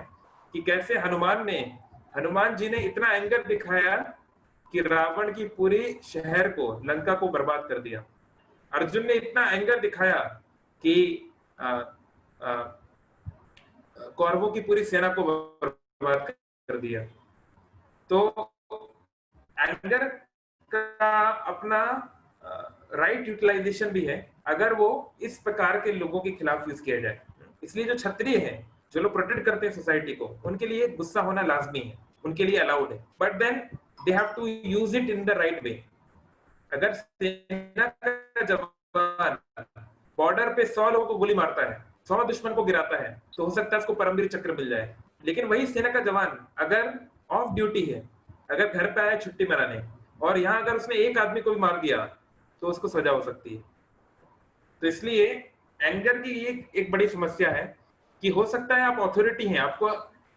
[SPEAKER 1] कि कैसे हनुमान जी ने इतना एंगर दिखाया कि रावण की पूरी शहर को, लंका को बर्बाद कर दिया। अर्जुन ने इतना एंगर दिखाया कि कौरवों की पूरी सेना को बर्बाद कर दिया। तो एंगर का अपना राइट यूटिलाइजेशन भी है अगर वो इस प्रकार के लोगों के खिलाफ यूज किया जाए। इसलिए जो क्षत्रिय हैं, जो लोग प्रोटेक्ट करते हैं सोसाइटी को, उनके लिए गुस्सा होना लाजमी है, उनके लिए अलाउड है, but then they have to use it in the right way. अगर सेना का जवान बॉर्डर पे 100 लोगों को गोली मारता है, 100 दुश्मन को गिराता है तो हो सकता है उसको परमवीर चक्र मिल जाए। लेकिन वही सेना का जवान अगर ऑफ ड्यूटी है, अगर घर पे आया छुट्टी मनाने, और यहाँ अगर उसने एक आदमी को भी मार दिया तो उसको सजा हो सकती है। तो इसलिए एंगर की ये एक बड़ी समस्या है कि हो सकता है आप अथॉरिटी हैं, आपको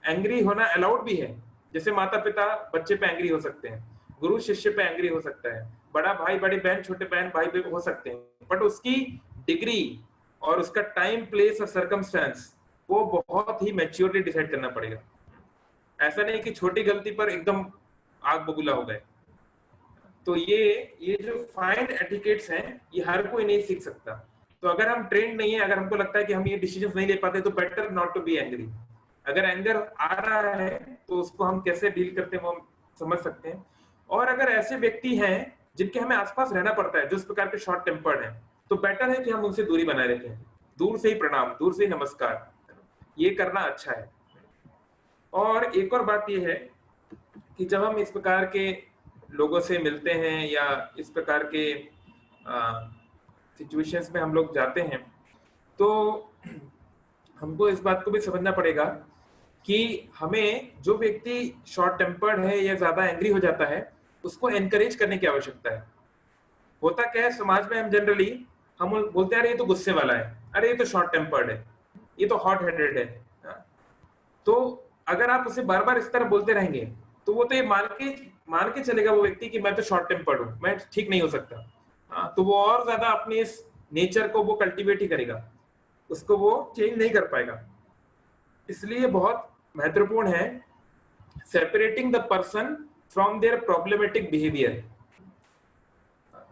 [SPEAKER 1] एंग्री होना अलाउड भी है। जैसे माता पिता बच्चे पे एंग्री हो सकते हैं, गुरु शिष्य पे एंग्री हो सकता है, बड़ा भाई बड़ी बहन छोटे बहन भाई पे हो सकते हैं, बट उसकी डिग्री और उसका टाइम प्लेस और सर्कमस्टेंस वो बहुत ही मैच्योरली डिसाइड करना पड़ेगा। ऐसा नहीं कि छोटी गलती पर एकदम आग बबूला हो गए। तो ये जो फाइन एटिकेट्स हैं ये हर कोई नहीं सीख सकता। तो अगर हम ट्रेंड नहीं है, अगर हमको लगता है कि हम ये डिसीजंस नहीं ले पाते, तो better not to be angry. अगर एंगर आ रहा है तो उसको हम कैसे डील करते हैं वो हम समझ सकते हैं। और अगर ऐसे व्यक्ति हैं जिनके हमें आसपास रहना पड़ता है जो इस प्रकार के शॉर्ट टेम्पर्ड हैं, तो बेटर है कि हम उनसे दूरी बनाए रखें। दूर से ही प्रणाम, दूर से ही नमस्कार, ये करना अच्छा है। और एक और बात ये है कि जब हम इस प्रकार के लोगों से मिलते हैं या इस प्रकार के सिचुएशंस में हम लोग जाते हैं, तो हमको इस बात को भी समझना पड़ेगा कि हमें जो व्यक्ति शॉर्ट टेम्पर्ड है या ज्यादा एंग्री हो जाता है उसको एनकरेज करने की आवश्यकता है। होता क्या है समाज में, हम जनरली हम बोलते हैं अरे ये तो गुस्से वाला है, अरे ये तो शॉर्ट टेम्पर्ड है, ये तो हॉट हेडेड है। तो अगर आप उसे बार बार इस तरह बोलते रहेंगे तो वो तो ये मान के चलेगा वो व्यक्ति कि मैं तो शॉर्ट टेम्पर्ड हूं, मैं ठीक नहीं हो सकता। तो वो और ज्यादा अपने इस नेचर को वो कल्टीवेट ही करेगा, उसको वो चेंज नहीं कर पाएगा। इसलिए बहुत महत्वपूर्ण है separating the person from their problematic behaviour.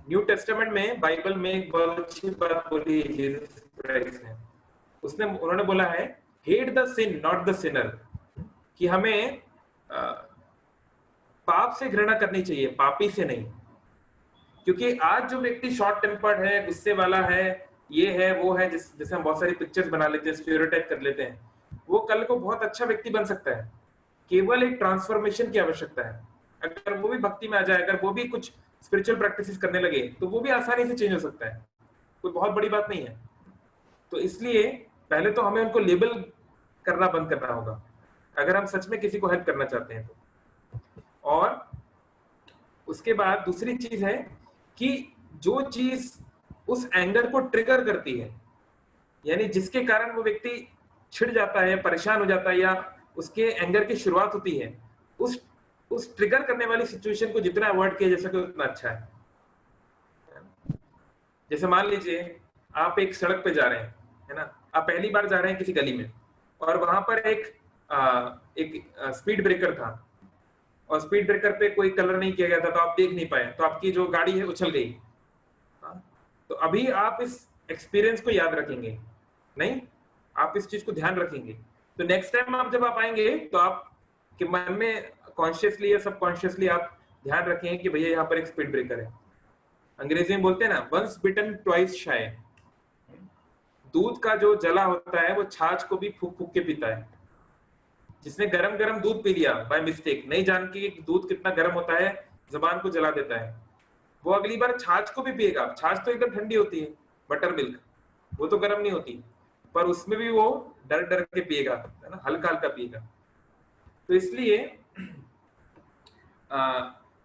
[SPEAKER 1] New Testament में, बाइबल में एक बहुत अच्छी बात बोली जीसस क्राइस्ट ने। उन्होंने बोला है hate the sin not the sinner, कि हमें पाप से घृणा करनी चाहिए, पापी से नहीं। क्योंकि आज जो व्यक्ति शॉर्ट टेम्पर्ड है, गुस्से वाला है, ये है वो है, जैसे हम बहुत सारी पिक्चर्स बना लेते हैं, स्टीरियोटाइप कर लेते हैं, वो कल को बहुत अच्छा व्यक्ति बन सकता है। केवल एक ट्रांसफॉर्मेशन की आवश्यकता है। अगर वो भी भक्ति में आ जाए, अगर वो भी कुछ स्पिरिचुअल प्रैक्टिसेस करने लगे, तो वो भी आसानी से चेंज हो सकता है, कोई बहुत बड़ी बात नहीं है। तो इसलिए पहले तो हमें उनको लेबल करना बंद करना होगा अगर हम सच में किसी को हेल्प करना चाहते हैं तो। और उसके बाद दूसरी चीज है कि जो चीज उस एंगर को ट्रिगर करती है, यानी जिसके कारण वो व्यक्ति छिड़ जाता है, परेशान हो जाता है, या उसके एंगर की शुरुआत होती है, उस ट्रिगर करने वाली सिचुएशन को जितना अवॉइड किया जा सके उतना अच्छा है। जैसे मान लीजिए आप एक सड़क पे जा रहे हैं, है ना, आप पहली बार जा रहे हैं किसी गली में, और वहां पर एक स्पीड ब्रेकर था, और स्पीड ब्रेकर पे कोई कलर नहीं किया गया था, तो आप देख नहीं पाए, तो आपकी जो गाड़ी है उछल गई। तो अभी आप इस एक्सपीरियंस को याद रखेंगे नहीं, आप इस चीज को ध्यान रखेंगे। तो नेक्स्ट टाइम आप जब आप आएंगे तो आपके मन में कॉन्शियसली या सबकॉन्शियसली आप ध्यान रखेंगे कि भैया यहाँ पर एक स्पीड ब्रेकर है। अंग्रेजी में बोलते हैं ना, वंस बिटन ट्वाइस शाय। दूध का जो जला होता है वो छाछ को भी फूक फूक के पीता है। जिसने गरम गरम दूध पी लिया बाय मिस्टेक, नहीं जान के दूध कितना गरम होता है, जबान को जला देता है, वो अगली बार छाछ को भी पिएगा। छाछ तो एकदम ठंडी होती है, बटर मिल्क, वो तो गर्म नहीं होती, पर उसमें भी वो डर डर के पिएगा, है ना, हल्का हल्का पिएगा। तो इसलिए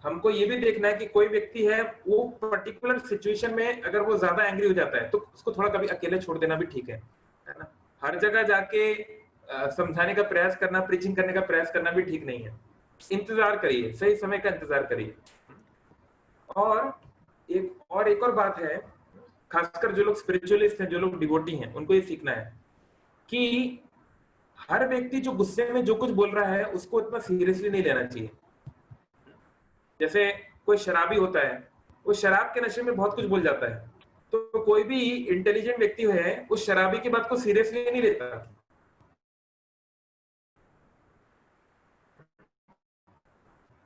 [SPEAKER 1] हमको ये भी देखना है कि कोई व्यक्ति है वो पर्टिकुलर सिचुएशन में अगर वो ज्यादा एंग्री हो जाता है तो उसको थोड़ा कभी अकेले छोड़ देना भी ठीक है ना। हर जगह जाके समझाने का प्रयास करना, प्रीचिंग करने का प्रयास करना भी ठीक नहीं है। इंतजार करिए, सही समय का इंतजार करिए। और एक और बात है, खासकर जो लोग स्पिरिचुअलिस्ट हैं, जो लोग डिवोटी हैं, उनको ये सीखना है कि हर व्यक्ति जो गुस्से में जो कुछ बोल रहा है उसको इतना सीरियसली नहीं लेना चाहिए। जैसे कोई शराबी होता है, वो शराब के नशे में बहुत कुछ बोल जाता है, तो कोई भी इंटेलिजेंट व्यक्ति है उस शराबी की बात को सीरियसली नहीं लेता।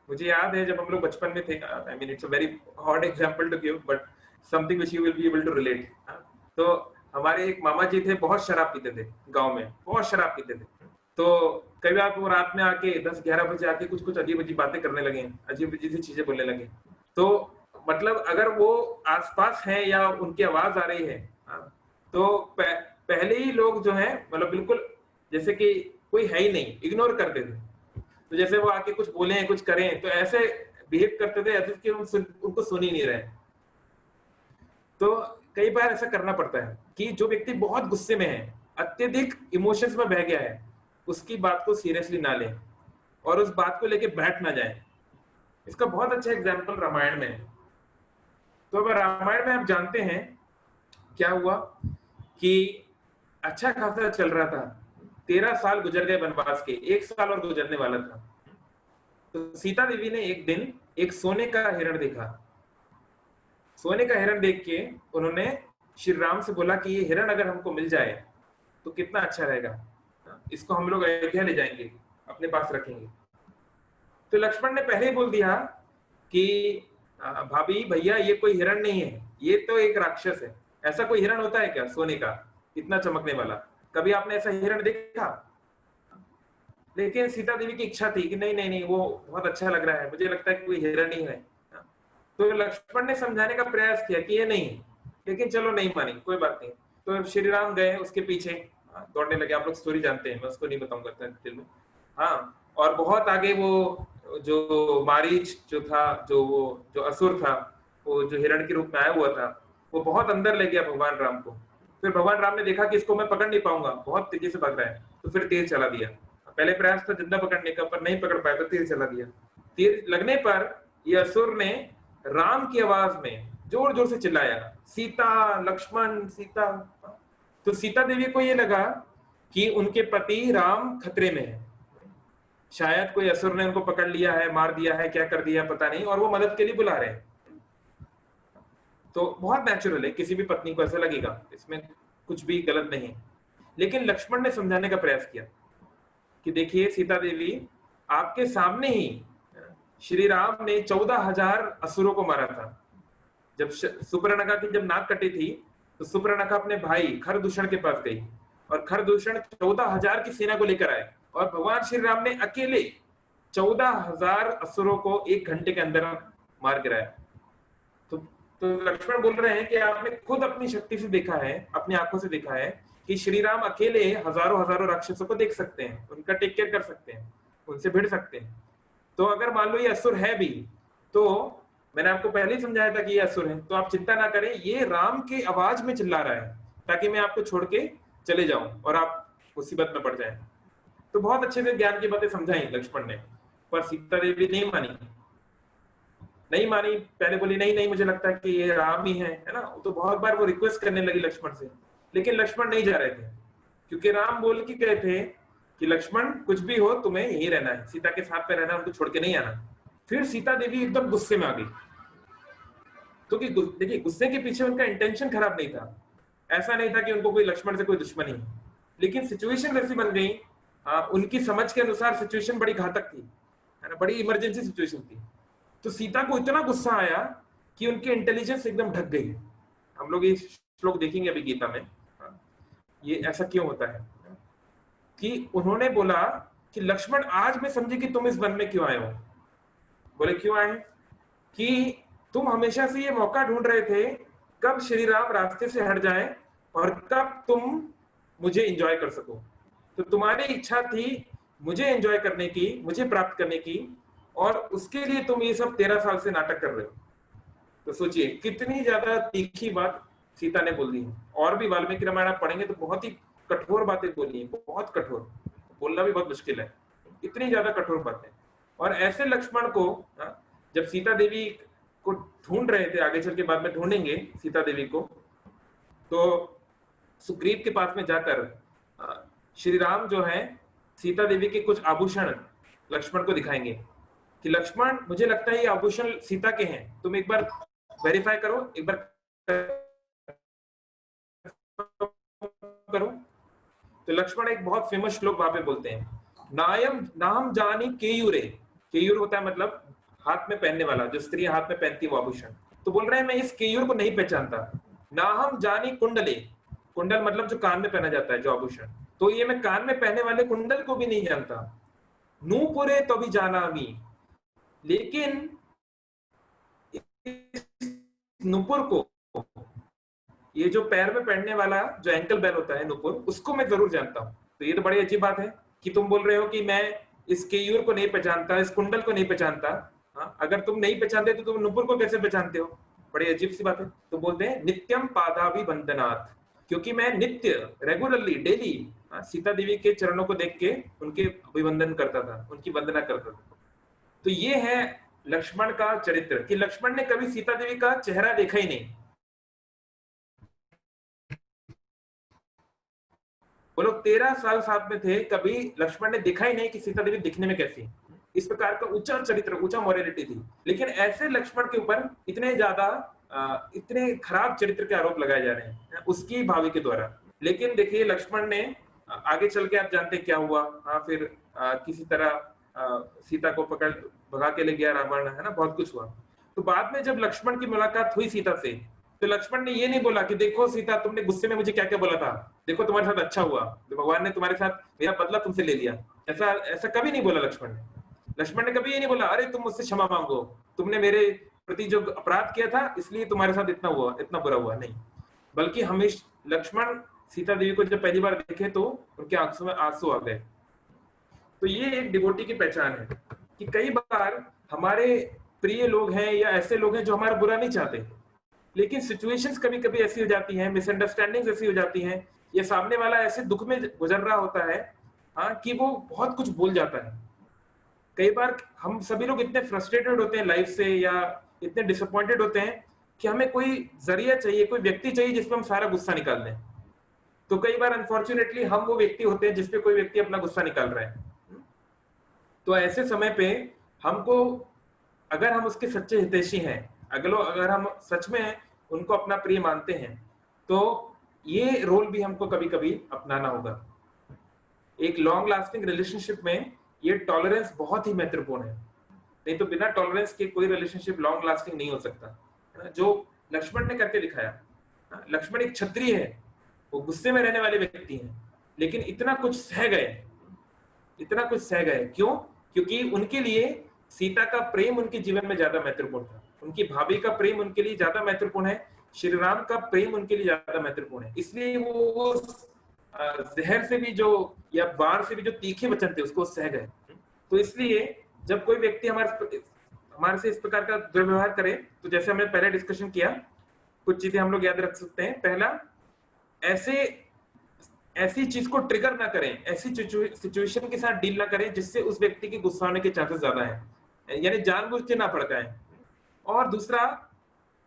[SPEAKER 1] मुझे याद है जब हम लोग बचपन में थे, I mean it's a very hot example to give but something which you will be able to relate. तो हमारे एक मामा जी थे, बहुत शराब पीते थे, गांव में बहुत शराब पीते थे। तो कई बार वो रात में आके 10-11 बजे आके कुछ अजीब अजीब बातें करने लगे, अजीब अजीब सी चीजें बोलने लगे। तो मतलब अगर वो आसपास है या उनकी आवाज आ रही है, तो पहले ही लोग जो है मतलब बिल्कुल जैसे कि कोई है ही नहीं, इग्नोर करते थे। तो जैसे वो आके कुछ बोले कुछ करें तो ऐसे बिहेव करते थे ऐसे कि उनको सुन ही नहीं रहे। तो कई बार ऐसा करना पड़ता है कि जो व्यक्ति बहुत गुस्से में है, अत्यधिक इमोशंस में बह गया है, उसकी बात को सीरियसली ना लें और उस बात को लेके बैठ ना जाए। इसका बहुत अच्छा एग्जाम्पल रामायण में है। तो अब रामायण में आप जानते हैं क्या हुआ कि अच्छा खासा चल रहा था, 13 साल गुजर गए वनवास के, 1 साल और गुजरने वाला था। तो सीता देवी ने एक दिन एक सोने का हिरण देखा। सोने का हिरण देख के उन्होंने श्री राम से बोला कि ये हिरण अगर हमको मिल जाए तो कितना अच्छा रहेगा, इसको हम लोग अयोध्या ले जाएंगे, अपने पास रखेंगे। तो लक्ष्मण ने पहले ही बोल दिया कि भाभी भैया ये कोई हिरण नहीं है, ये तो एक राक्षस है। ऐसा कोई हिरण होता है क्या सोने का इतना चमकने वाला? कभी आपने ऐसा हिरण देखा? लेकिन सीता देवी की इच्छा थी कि नहीं नहीं नहीं, वो बहुत अच्छा लग रहा है, मुझे लगता है कि कोई हिरण ही है। तो लक्ष्मण ने समझाने का प्रयास किया कि ये नहीं, लेकिन चलो नहीं मानी, कोई बात नहीं। तो श्री राम गए उसके पीछे, दौड़ने लगे। आप लोग स्टोरी जानते हैं, मैं उसको नहीं बताऊंगा डिटेल में। हाँ, और बहुत आगे वो जो मारीच जो था, जो असुर था, वो जो हिरण के रूप में आया हुआ था, वो बहुत अंदर ले गया भगवान राम को। फिर भगवान राम ने देखा कि इसको मैं पकड़ नहीं पाऊंगा, बहुत तेजी से भाग रहा है, तो फिर तीर चला दिया। पहले प्रयास था जिंदा पकड़ने का, पर नहीं पकड़ पाया तो तीर चला दिया। तीर लगने पर ये असुर ने राम की आवाज में जोर जोर से चिल्लाया, सीता लक्ष्मण सीता। तो सीता देवी को ये लगा कि उनके पति राम खतरे में है, शायद कोई असुर ने उनको पकड़ लिया है, मार दिया है, क्या कर दिया पता नहीं, और वो मदद के लिए बुला रहे हैं। तो बहुत नेचुरल है, किसी भी पत्नी को ऐसा लगेगा, इसमें कुछ भी गलत नहीं है। लेकिन लक्ष्मण ने समझाने का प्रयास किया कि देखिए सीता देवी, आपके सामने ही श्री राम ने 14,000 असुरों को मारा था। जब सुपर्णखा की जब नाक कटी थी तो सुपर्णखा अपने भाई खरदूषण के पास गई और खरदूषण 14,000 की सेना को लेकर आए और भगवान श्री राम ने अकेले 14,000 असुरों को 1 घंटे के अंदर मार गिराया। तो लक्ष्मण बोल रहे हैं कि आपने खुद अपनी शक्ति से देखा है, अपनी आंखों से देखा है कि श्री राम अकेले हजारों हजारों राक्षसों को देख सकते हैं, उनका टेक केयर कर सकते हैं, उनसे भिड़ सकते हैं। तो अगर मान लो ये असुर है भी, तो मैंने आपको पहले ही समझाया था कि ये असुर है, तो आप चिंता ना करें, ये राम की आवाज में चिल्ला रहा है ताकि मैं आपको छोड़ के चले जाऊं और आप मुसीबत में पड़ जाएं। तो बहुत अच्छे से ज्ञान की बातें समझाई लक्ष्मण ने, पर सीता देवी नहीं मानी। पहले बोली नहीं नहीं, मुझे लगता है कि ये राम ही है ना। तो बहुत बार वो रिक्वेस्ट करने लगी लक्ष्मण से, लेकिन लक्ष्मण नहीं जा रहे थे, क्योंकि राम बोल के गए थे कि लक्ष्मण कुछ भी हो तुम्हें यही रहना है, सीता के साथ में रहना, उनको छोड़ के नहीं आना। फिर सीता देवी एकदम गुस्से में आ गई। तो देखिए, गुस्से के पीछे उनका इंटेंशन खराब नहीं था, ऐसा नहीं था कि उनको कोई लक्ष्मण से कोई दुश्मनी है, लेकिन सिचुएशन वैसी बन गई, उनकी समझ के अनुसार सिचुएशन बड़ी घातक थी, है ना, बड़ी इमरजेंसी सिचुएशन थी। तो सीता को इतना गुस्सा आया कि उनकी इंटेलिजेंस एकदम ढक गई। हम लोग ये श्लोक देखेंगे अभी गीता में, ये ऐसा क्यों होता है कि उन्होंने बोला कि लक्ष्मण, आज मैं समझी कि तुम इस वन में क्यों आए हो। बोले क्यों आए? कि तुम हमेशा से ये मौका ढूंढ रहे थे कब श्री राम रास्ते से हट जाएं और कब तुम मुझे एंजॉय कर सको। तो तुम्हारी इच्छा थी मुझे एंजॉय करने की, मुझे प्राप्त करने की, और उसके लिए तुम ये सब 13 साल से नाटक कर रहे हो। तो सोचिए कितनी ज्यादा तीखी बात सीता ने बोल दी है। और भी वाल्मीकि रामायण आप पढ़ेंगे तो बहुत ही कठोर बातें बोली है, बहुत कठोर, बोलना भी बहुत मुश्किल है, इतनी ज्यादा कठोर बातें। और ऐसे लक्ष्मण को जब सीता देवी को ढूंढ रहे थे, आगे चल के बाद में ढूंढेंगे सीता देवी को, तो सुग्रीव के पास में जाकर श्री राम जो है सीता देवी के कुछ आभूषण लक्ष्मण को दिखाएंगे कि लक्ष्मण, मुझे लगता है ये आभूषण सीता के हैं, तुम एक बार वेरीफाई करो, एक बार करो। तो लक्ष्मण एक बहुत फेमस श्लोक वहां पे बोलते हैं, नाम जानी केयूरे। केयूर होता है मतलब हाथ में पहनने वाला, जो स्त्री हाथ में पहनती है वो आभूषण। तो बोल रहे हैं मैं इस केयूर को नहीं पहचानता। ना हम जानी कुंडले, कुंडल मतलब जो कान में पहना जाता है जो आभूषण, तो ये मैं कान में पहनने वाले कुंडल को भी नहीं जानता। नूपुरे तो भी जाना मी, लेकिन नुपुर को, ये जो पैर में पहनने वाला जो एंकल बेल होता है नुपुर, उसको मैं जरूर जानता हूँ। तो ये तो बड़ी अजीब बात है कि तुम बोल रहे हो कि मैं इस केयूर को नहीं पहचानता, इस कुंडल को नहीं पहचानता। हाँ, अगर तुम नहीं पहचानते तो तुम नुपुर को कैसे पहचानते हो? बड़ी अजीब सी बात है। तो बोलते हैं नित्यम पादाभिवंदनात्, क्योंकि मैं नित्य रेगुलरली डेली सीता देवी के चरणों को देख के उनके अभिवंदन करता था, उनकी वंदना करता था। तो ये है लक्ष्मण का चरित्र कि लक्ष्मण ने कभी सीता देवी का चेहरा देखा ही नहीं। वो लोग 13 साल साथ में थे, कभी लक्ष्मण ने देखा ही नहीं कि सीता देवी दिखने में कैसी है। इस प्रकार का ऊंचा चरित्र, ऊंचा मॉरलिटी थी। लेकिन ऐसे लक्ष्मण के ऊपर इतने ज्यादा इतने खराब चरित्र के आरोप लगाए जा रहे हैं उसकी भाभी के द्वारा। लेकिन देखिए लक्ष्मण ने आगे चल के आप जानते क्या हुआ। हाँ, फिर किसी तरह सीता को पकड़ भगा के ले गया रावण, है ना, बहुत कुछ हुआ। तो बाद में जब लक्ष्मण की मुलाकात हुई सीता से, तो लक्ष्मण ने ये नहीं बोला कि देखो सीता, तुमने गुस्से में मुझे क्या क्या बोला था, देखो तुम्हारे साथ अच्छा हुआ, तो भगवान ने तुम्हारे साथ मेरा बदला तुमसे ले लिया। ऐसा ऐसा कभी नहीं बोला लक्ष्मण ने। लक्ष्मण ने कभी ये नहीं बोला अरे तुम मुझसे क्षमा मांगो, तुमने मेरे प्रति जो अपराध किया था इसलिए तुम्हारे साथ इतना हुआ, इतना बुरा हुआ। नहीं, बल्कि हमेशा लक्ष्मण सीता देवी को जब पहली बार देखे तो उनके आंखों में आंसू आ गए। तो ये एक डिवोटी की पहचान है कि कई बार हमारे प्रिय लोग हैं या ऐसे लोग हैं जो हमारा बुरा नहीं चाहते, लेकिन सिचुएशंस कभी कभी ऐसी हो जाती हैं, मिसअंडरस्टैंडिंग्स ऐसी हो जाती हैं, या सामने वाला ऐसे दुख में गुजर रहा होता है हाँ कि वो बहुत कुछ बोल जाता है। कई बार हम सभी लोग इतने फ्रस्ट्रेटेड होते हैं लाइफ से या इतने डिसअपॉइंटेड होते हैं कि हमें कोई जरिया चाहिए, कोई व्यक्ति चाहिए जिसमें हम सारा गुस्सा निकाल दें। तो कई बार अनफॉर्चुनेटली हम वो व्यक्ति होते हैं जिसपे कोई व्यक्ति अपना गुस्सा निकाल रहा है। तो ऐसे समय पे हमको, अगर हम उसके सच्चे हितैषी हैं, अगर हम सच में उनको अपना प्रिय मानते हैं, तो ये रोल भी हमको कभी कभी अपनाना होगा। एक लॉन्ग लास्टिंग रिलेशनशिप में ये टॉलरेंस बहुत ही महत्वपूर्ण है। नहीं तो बिना टॉलरेंस के कोई रिलेशनशिप लॉन्ग लास्टिंग नहीं हो सकता, है ना? जो लक्ष्मण ने करके दिखाया। लक्ष्मण एक क्षत्रिय है, वो गुस्से में रहने वाले व्यक्ति हैं, लेकिन इतना कुछ सह गए, इतना कुछ सह गए। क्यों? क्योंकि उनके लिए सीता का प्रेम उनके जीवन में ज्यादा महत्वपूर्ण था, उनकी भाभी का प्रेम उनके लिए ज्यादा महत्वपूर्ण है, श्री राम का प्रेम उनके लिए ज्यादा महत्वपूर्ण है। इसलिए वो जहर से भी जो या बाढ़ से भी जो तीखे वचन थे उसको सह गए। तो इसलिए जब कोई व्यक्ति हमारे से इस प्रकार का दुर्व्यवहार करे, तो जैसे हमने पहले डिस्कशन किया, कुछ चीजें हम लोग याद रख सकते हैं। पहला, ऐसी चीज को ट्रिगर ना करें, ऐसी सिचुएशन के साथ डील ना करें जिससे उस व्यक्ति के गुस्सा होने के चांसेस ज्यादा हैं, यानी जानबूझ के ना भड़काएं। और दूसरा,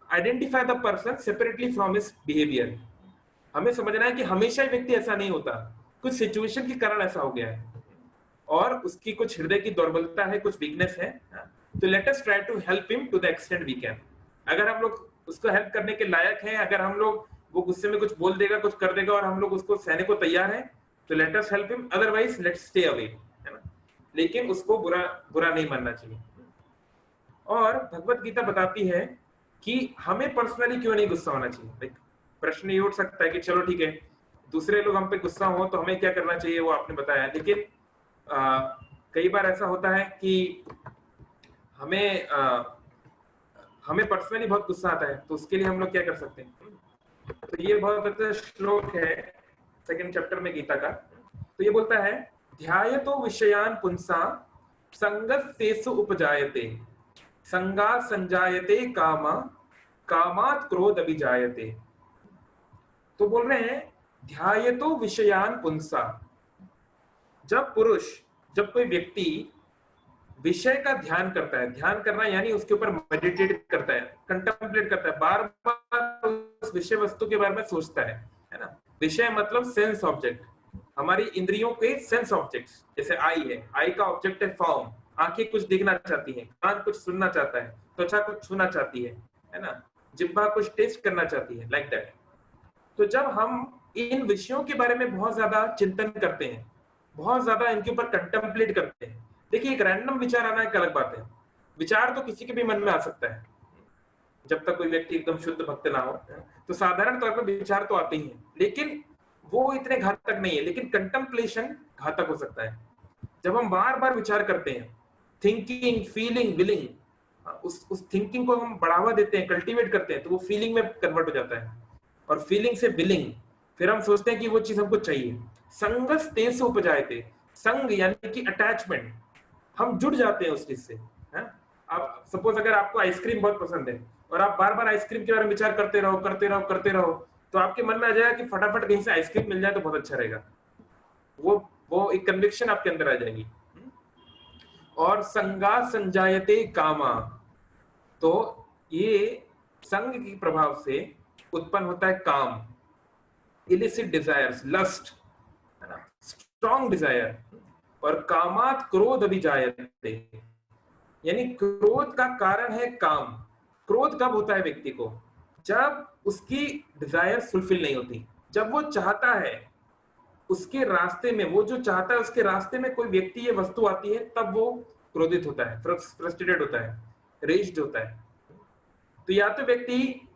[SPEAKER 1] identify the person separately from his behaviour. हमें समझना है कि हमेशा व्यक्ति ऐसा नहीं होता, कुछ सिचुएशन के कारण ऐसा हो गया है और उसकी कुछ हृदय की दुर्बलता है, कुछ वीकनेस है। तो let us try to help him to the extent we can. अगर हम लोग उसको हेल्प करने के लायक हैं, अगर हम लोग, वो गुस्से में कुछ बोल देगा, कुछ कर देगा और हम लोग उसको सहने को तैयार हैं, तो let us help him, otherwise let's stay away, है ना? लेकिन उसको बुरा नहीं मानना चाहिए। और भगवत गीता बताती है कि हमें पर्सनली क्यों नहीं गुस्सा होना चाहिए। प्रश्न ये उठ सकता है कि चलो ठीक है, दूसरे लोग हम पे गुस्सा हो तो हमें क्या करना चाहिए, वो आपने बताया। लेकिन कई बार ऐसा होता है कि हमें पर्सनली बहुत गुस्सा आता है, तो उसके लिए हम लोग क्या कर सकते हैं। तो ये बहुत अच्छा श्लोक है 2nd चैप्टर में गीता का। तो ये बोलता है, ध्यायतो विषयान पुंसा संगस्तेषु उपजायते, संगा संजायते कामा, कामात् क्रोध अभिजायते। तो बोल रहे हैं ध्यायतो विषयान पुंसा। जब कोई व्यक्ति विषय का ध्यान करता है, ध्यान करना यानी उसके ऊपर मेडिटेट करता है, कंटेम्पलेट करता है, बार बार उस विषय वस्तु के बारे में सोचता है ना। विषय मतलब सेंस ऑब्जेक्ट, हमारी इंद्रियों के सेंस ऑब्जेक्ट्स। जैसे आई है, आई का ऑब्जेक्ट है फॉर्म, आंखें कुछ देखना चाहती हैं, कान कुछ सुनना चाहता है, त्वचा कुछ छूना चाहती है ना, जिह्वा कुछ टेस्ट करना चाहती है, लाइक दैट। तो जब हम इन विषयों के बारे में बहुत ज्यादा चिंतन करते हैं, बहुत ज्यादा इनके ऊपर कंटेम्पलेट करते हैं। देखिए, एक रैंडम विचार आना एक अलग बात है, विचार तो किसी के भी मन में आ सकता है, जब तक कोई व्यक्ति एकदम शुद्ध भक्त ना हो। तो साधारण तौर पर विचार तो आते ही हैं, लेकिन वो इतने घातक नहीं है। लेकिन कंटेम्पलेशन घातक हो सकता है। जब हम बार बार विचार करते हैं, थिंकिंग, फीलिंग, विलिंग, उस थिंकिंग को हम बढ़ावा देते हैं, कल्टीवेट करते हैं, तो वो फीलिंग में कन्वर्ट हो जाता है। और फीलिंग से विलिंग, फिर हम सोचते हैं कि वो चीज हमको चाहिए। संगस तेसु उपजायते, संग यानी कि अटैचमेंट, हम जुड़ जाते हैं उस चीज से। आप सपोज अगर आपको आइसक्रीम बहुत पसंद है और आप बार बार आइसक्रीम के बारे में विचार करते रहो करते रहो करते रहो, तो आपके मन में आ जाएगा कि फटाफट कहीं से आइसक्रीम मिल जाए तो बहुत अच्छा रहेगा। वो एक कन्विक्शन आपके अंदर आ जाएगी। और संगा संजायते कामा, तो ये संग के प्रभाव से उत्पन्न होता है काम, इलिसिट डिजायर्स, लस्ट, है ना, स्ट्रॉन्ग डिजायर। और कामात क्रोध अभिजायते, यानी क्रोध का कारण है काम। क्रोध कब होता है व्यक्ति को? जब उसकी डिजायर फुलफिल नहीं होती, जब वो चाहता है उसके रास्ते में, वो जो चाहता है उसके रास्ते में कोई व्यक्ति या वस्तु आती है, तब वो क्रोधित होता है, फ्रस्ट्रेटेड होता है, रेज्ड होता है। तो या तो व्यक्ति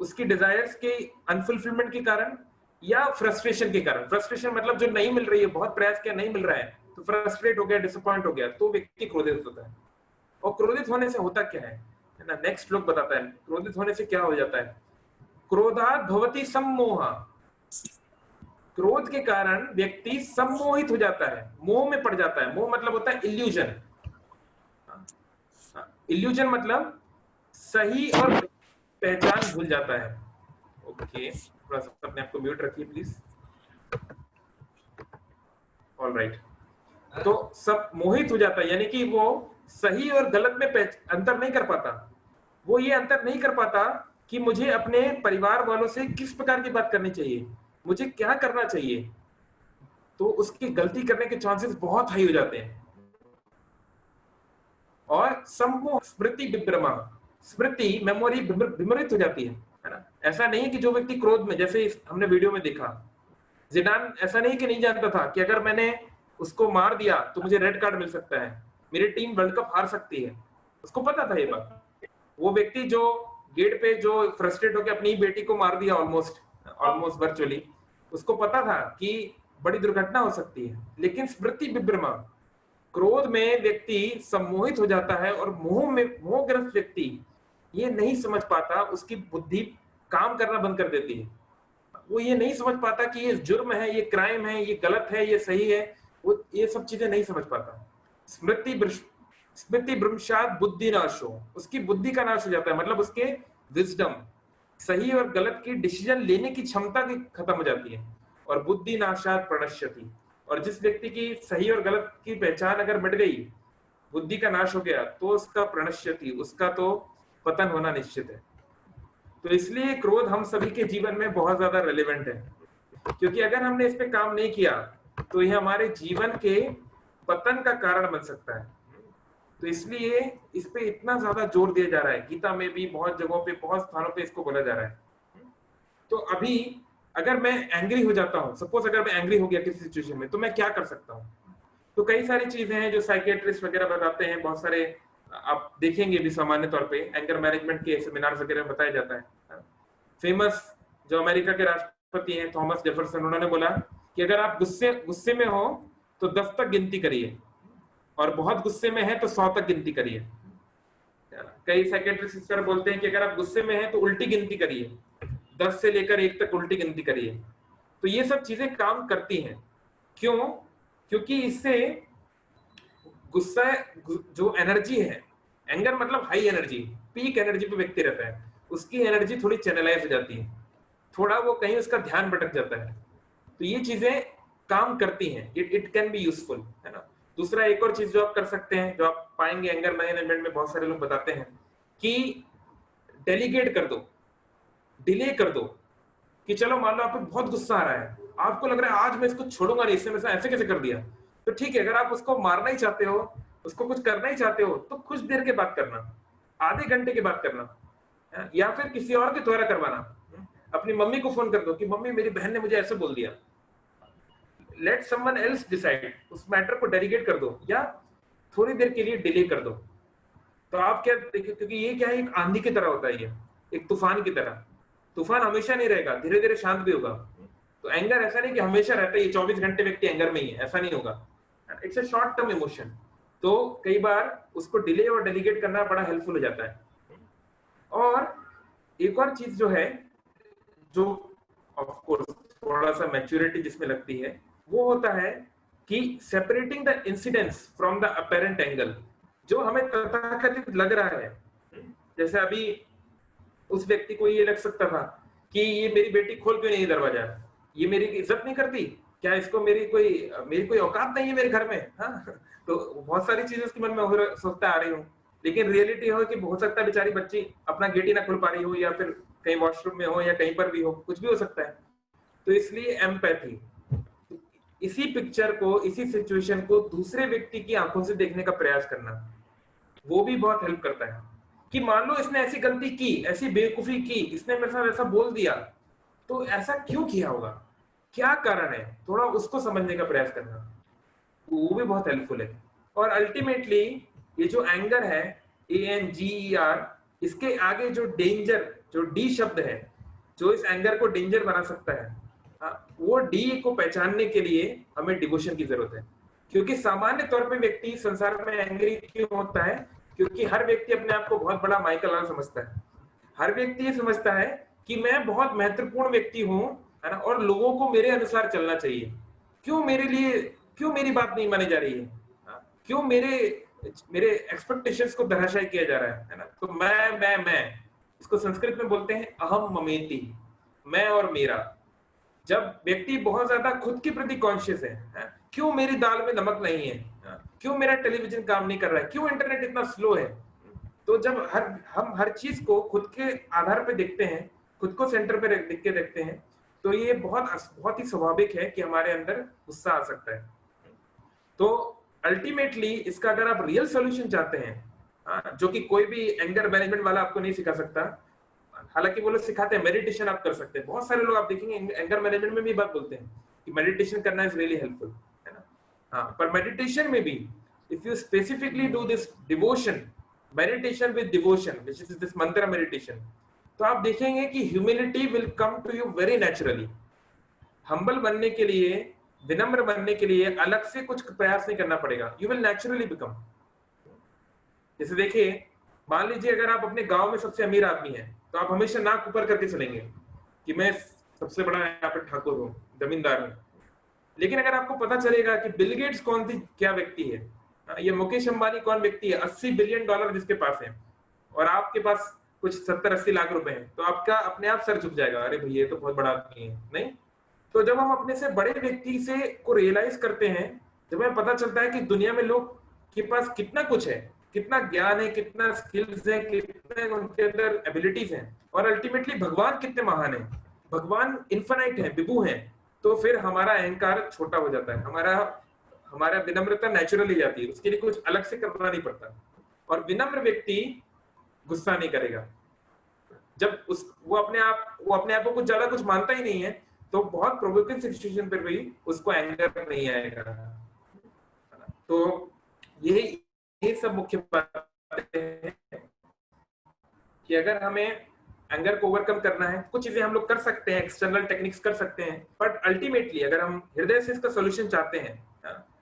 [SPEAKER 1] उसकी डिजायर्स के अनफुलफिलमेंट के कारण या फ्रस्ट्रेशन के कारण, फ्रस्ट्रेशन मतलब जो नहीं मिल रही है, बहुत प्रयास किया नहीं मिल रहा है तो फ्रस्ट्रेट हो गया, डिसअपॉइंट हो गया, तो व्यक्ति क्रोधित होता है। और क्रोधित होने से होता क्या है ना, नेक्स्ट श्लोक बताता है क्रोधित होने से क्या हो जाता है। क्रोधात भवति सम्मोह, क्रोध के कारण व्यक्ति सम्मोहित हो जाता है, मोह में पड़ जाता है। मोह मतलब होता है इल्यूजन। इल्यूजन मतलब सही और पहचान भूल जाता है। ओके, थोड़ा सा अपने आप को म्यूट रखिए प्लीज। ऑलराइट, तो सब मोहित हो जाता है, यानी कि वो सही और गलत में अंतर नहीं कर पाता। वो ये अंतर नहीं कर पाता कि मुझे अपने परिवार वालों से किस प्रकार की बात करनी चाहिए, मुझे क्या करना चाहिए, तो उसकी गलती करने के चांसेस बहुत हाई हो जाते हैं। और सम्मोह स्मृति विभ्रमा, स्मृति मेमोरी विमरित हो जाती है ना। ऐसा नहीं है कि जो व्यक्ति क्रोध में, जैसे हमने वीडियो में देखा, जिडान ऐसा नहीं कि नहीं जानता था कि अगर मैंने उसको मार दिया तो मुझे रेड कार्ड मिल सकता है, मेरी टीम वर्ल्ड कप हार सकती है, उसको पता था ये बात। वो व्यक्ति जो गेट पे जो फ्रस्ट्रेट होकर अपनी बेटी को मार दिया ऑलमोस्ट वर्चुअली, उसको पता था कि बड़ी दुर्घटना हो सकती है, लेकिन स्मृति विभ्रमा, क्रोध में व्यक्ति सम्मोहित हो जाता है और मोहग्रस्त व्यक्ति ये नहीं समझ पाता, उसकी बुद्धि काम करना बंद कर देती है। वो ये नहीं समझ पाता कि ये जुर्म है, ये क्राइम है, ये गलत है, ये सही है, वो ये सब चीजें नहीं समझ पाता। स्मृति भ्रंशात बुद्धि नाशो, उसकी बुद्धि का नाश हो जाता है, मतलब उसके विजडम, सही और गलत की डिसीजन लेने की क्षमता की खत्म हो जाती है। और बुद्धि नाशात प्रणश्यति, और जिस व्यक्ति की सही और गलत की पहचान अगर मिट गई, बुद्धि का नाश हो गया, तो उसका प्रणश्यति, उसका तो पतन होना निश्चित है। तो इसलिए क्रोध हम सभी के जीवन में बहुत ज्यादा रेलेवेंट है, क्योंकि अगर हमने इस पे काम नहीं किया तो ये हमारे जीवन के पतन का कारण बन सकता है। तो इसलिए इस पे इतना ज्यादा जोर दिया जा रहा है, गीता में भी बहुत जगहों पे, बहुत स्थानों पे इसको बोला जा रहा है। तो अभी अगर मैं एंग्री हो जाता हूँ, सपोज अगर मैं एंग्री हो गया किसी सिचुएशन में, तो मैं क्या कर सकता हूँ? तो कई सारी चीजें हैं जो साइकियाट्रिस्ट वगैरह बताते हैं, बहुत सारे आप देखेंगे भी सामान्य तौर पे एंगर मैनेजमेंट के सेमिनार वगैरह में बताया जाता है। फेमस जो अमेरिका के राष्ट्रपति हैं थॉमस जेफरसन, उन्होंने बोला कि अगर आप गुस्से में हो तो 10 तक गिनती करिए, और बहुत गुस्से में है तो 100 तक गिनती करिए। कई साइकियाट्रिस्ट इस तरह बोलते हैं कि अगर आप गुस्से में हैं तो उल्टी गिनती करिए, 10 से लेकर 1 तक उल्टी गिनती करिए। तो ये सब चीजें काम करती हैं। क्यों? क्योंकि इससे गुस्सा जो एनर्जी है, एंगर मतलब हाई एनर्जी, पीक एनर्जी पे व्यक्ति रहता है, उसकी एनर्जी थोड़ी चैनलाइज हो जाती है, थोड़ा वो कहीं उसका ध्यान भटक जाता है। तो ये चीजें काम करती हैं, इट कैन बी यूजफुल, है ना। दूसरा एक और चीज जो आप कर सकते हैं, जो आप पाएंगे एंगर मैनेजमेंट में बहुत सारे लोग बताते हैं, कि डेलीगेट कर दो, डिले कर दो। कि चलो मान लो आपको बहुत गुस्सा आ रहा है, आपको लग रहा है आज मैं इसको छोड़ूंगा नहीं, इससे मैं ऐसे कैसे कर दिया, तो ठीक है, अगर आप उसको मारना ही चाहते हो, उसको कुछ करना ही चाहते हो, तो कुछ देर के बाद करना, आधे घंटे के बाद करना, या फिर किसी और के द्वारा करवाना। अपनी मम्मी को फोन कर दो कि मम्मी मेरी बहन ने मुझे ऐसे बोल दिया, लेट समवन एल्स डिसाइड, उस मैटर को डेलीगेट कर दो, या थोड़ी देर के लिए डिले कर दो। तो आप क्या देखिए, क्योंकि ये क्या है, एक आंधी की तरह होता है, ये एक तूफान की तरह, तूफान हमेशा नहीं रहेगा, धीरे धीरे शांत भी होगा। तो एंगर ऐसा नहीं कि हमेशा रहता है, ये 24 घंटे व्यक्ति एंगर में ही है, ऐसा नहीं होगा। It's a short term emotion. तो कई बार उसको डिले और डेलीगेट करना बड़ा हेल्पफुल हो जाता है। और एक और चीज जो है, जो ऑफ कोर्स थोड़ा सा मैच्योरिटी जिसमें लगती है, वो होता है कि separating the incidents from the apparent angle. जो हमें तथाकथित लग रहा है, जैसे अभी उस व्यक्ति को ये लग सकता था कि ये मेरी बेटी खोल क्यों नहीं दरवाजा, ये मेरी इज्जत नहीं करती क्या, इसको मेरी कोई औकात नहीं है मेरे घर में। हाँ, तो बहुत सारी चीजें उसके मन में सोचता आ रही हूँ, लेकिन रियलिटी हो कि हो सकता है बेचारी बच्ची अपना गेट ही ना खोल पा रही हो, या फिर कहीं वॉशरूम में हो या कहीं पर भी हो, कुछ भी हो सकता है। तो इसलिए एम्पैथी, इसी पिक्चर को, इसी सिचुएशन को दूसरे व्यक्ति की आंखों से देखने का प्रयास करना, वो भी बहुत हेल्प करता है। कि मान लो इसने ऐसी गलती की, ऐसी बेवकूफी की, इसने मेरे साथ ऐसा बोल दिया, तो ऐसा क्यों किया होगा, क्या कारण है, थोड़ा उसको समझने का प्रयास करना, वो भी बहुत हेल्पफुल है। और अल्टीमेटली ये जो एंगर है, ANGER, इसके आगे जो डेंजर, जो डी शब्द है, जो इस एंगर को डेंजर बना सकता है, वो डी को पहचानने के लिए हमें डिवोशन की जरूरत है। क्योंकि सामान्य तौर पे व्यक्ति संसार में एंग्री क्यों होता है, क्योंकि हर व्यक्ति अपने आप को बहुत बड़ा माइकल आलन समझता है। हर व्यक्ति ये समझता है कि मैं बहुत महत्वपूर्ण व्यक्ति हूँ, है ना, और लोगों को मेरे अनुसार चलना चाहिए। क्यों मेरी बात नहीं मानी जा रही है, क्यों मेरे एक्सपेक्टेशंस को धराशायी किया जा रहा है ना। तो मैं इसको संस्कृत में बोलते हैं अहम ममेति, मैं और मेरा। जब व्यक्ति बहुत ज्यादा खुद के प्रति कॉन्शियस है, क्यों मेरी दाल में नमक नहीं है, क्यों मेरा टेलीविजन काम नहीं कर रहा है, क्यों इंटरनेट इतना स्लो है। तो जब हम हर चीज को खुद के आधार पे देखते हैं, खुद को सेंटर पे देख के देखते हैं, तो ये बहुत ही स्वाभाविक है कि हमारे अंदर गुस्सा आ सकता है। तो अल्टीमेटली इसका अगर आप रियल सॉल्यूशन चाहते हैं, जो कि कोई भी एंगर मैनेजमेंट वाला आपको नहीं सिखा सकता, हालांकि वो लोग सिखाते हैं, मेडिटेशन आप कर सकते हैं। बहुत सारे लोग आप देखेंगे एंगर मैनेजमेंट में भी बात बोलते हैं कि मेडिटेशन करना इज रियली हेल्पफुल, है ना। हाँ, पर मेडिटेशन में भी if you specifically do this devotion, meditation with devotion, which is this mantra meditation, तो आप देखेंगे कि humility will come to you very naturally. Humble बनने के लिए, विनम्र बनने के लिए अलग से कुछ प्रयास नहीं करना पड़ेगा, यू विल नेचुरली बिकम। जैसे देखिए, मान लीजिए अगर आप अपने गांव में सबसे अमीर आदमी हैं, तो आप हमेशा नाक ऊपर करके चलेंगे कि मैं सबसे बड़ा यहाँ पे ठाकुर हूँ, जमींदार हूँ। लेकिन अगर आपको पता चलेगा कि बिल गेट्स कौन सी क्या व्यक्ति है, ये मुकेश अंबानी कौन व्यक्ति है, $80 बिलियन जिसके पास है, और आपके पास कुछ 70-80 लाख रुपए हैं, तो आपका अपने आप सर झुक जाएगा, अरे भैया ये तो बहुत बड़ा आदमी है, नहीं। तो जब हम अपने से बड़े व्यक्ति से को रियलाइज करते हैं, जब हमें पता चलता है कि दुनिया में लोग के पास कितना कुछ है, कितना ज्ञान है, कितना स्किल्स है, कितने उनके अंदर एबिलिटीज हैं, और अल्टीमेटली भगवान कितने महान है, भगवान इन्फिनाइट है, विभु है, तो फिर हमारा अहंकार छोटा हो जाता है, हमारा विनम्रता नेचुरली जाती है, उसके लिए कुछ अलग से करना नहीं पड़ता। और विनम्र व्यक्ति गुस्सा नहीं करेगा। जब वो अपने आप को कुछ ज्यादा कुछ मानता ही नहीं है, तो बहुत प्रोवोकिंग सिचुएशन पर भी उसको एंगर नहीं आएगा। तो ये सब मुख्य बातें हैं कि अगर हमें एंगर को ओवरकम करना है, कुछ चीजें हम लोग कर सकते हैं, एक्सटर्नल टेक्निक्स कर सकते हैं, बट अल्टीमेटली अगर हम हृदय से इसका सोल्यूशन चाहते हैं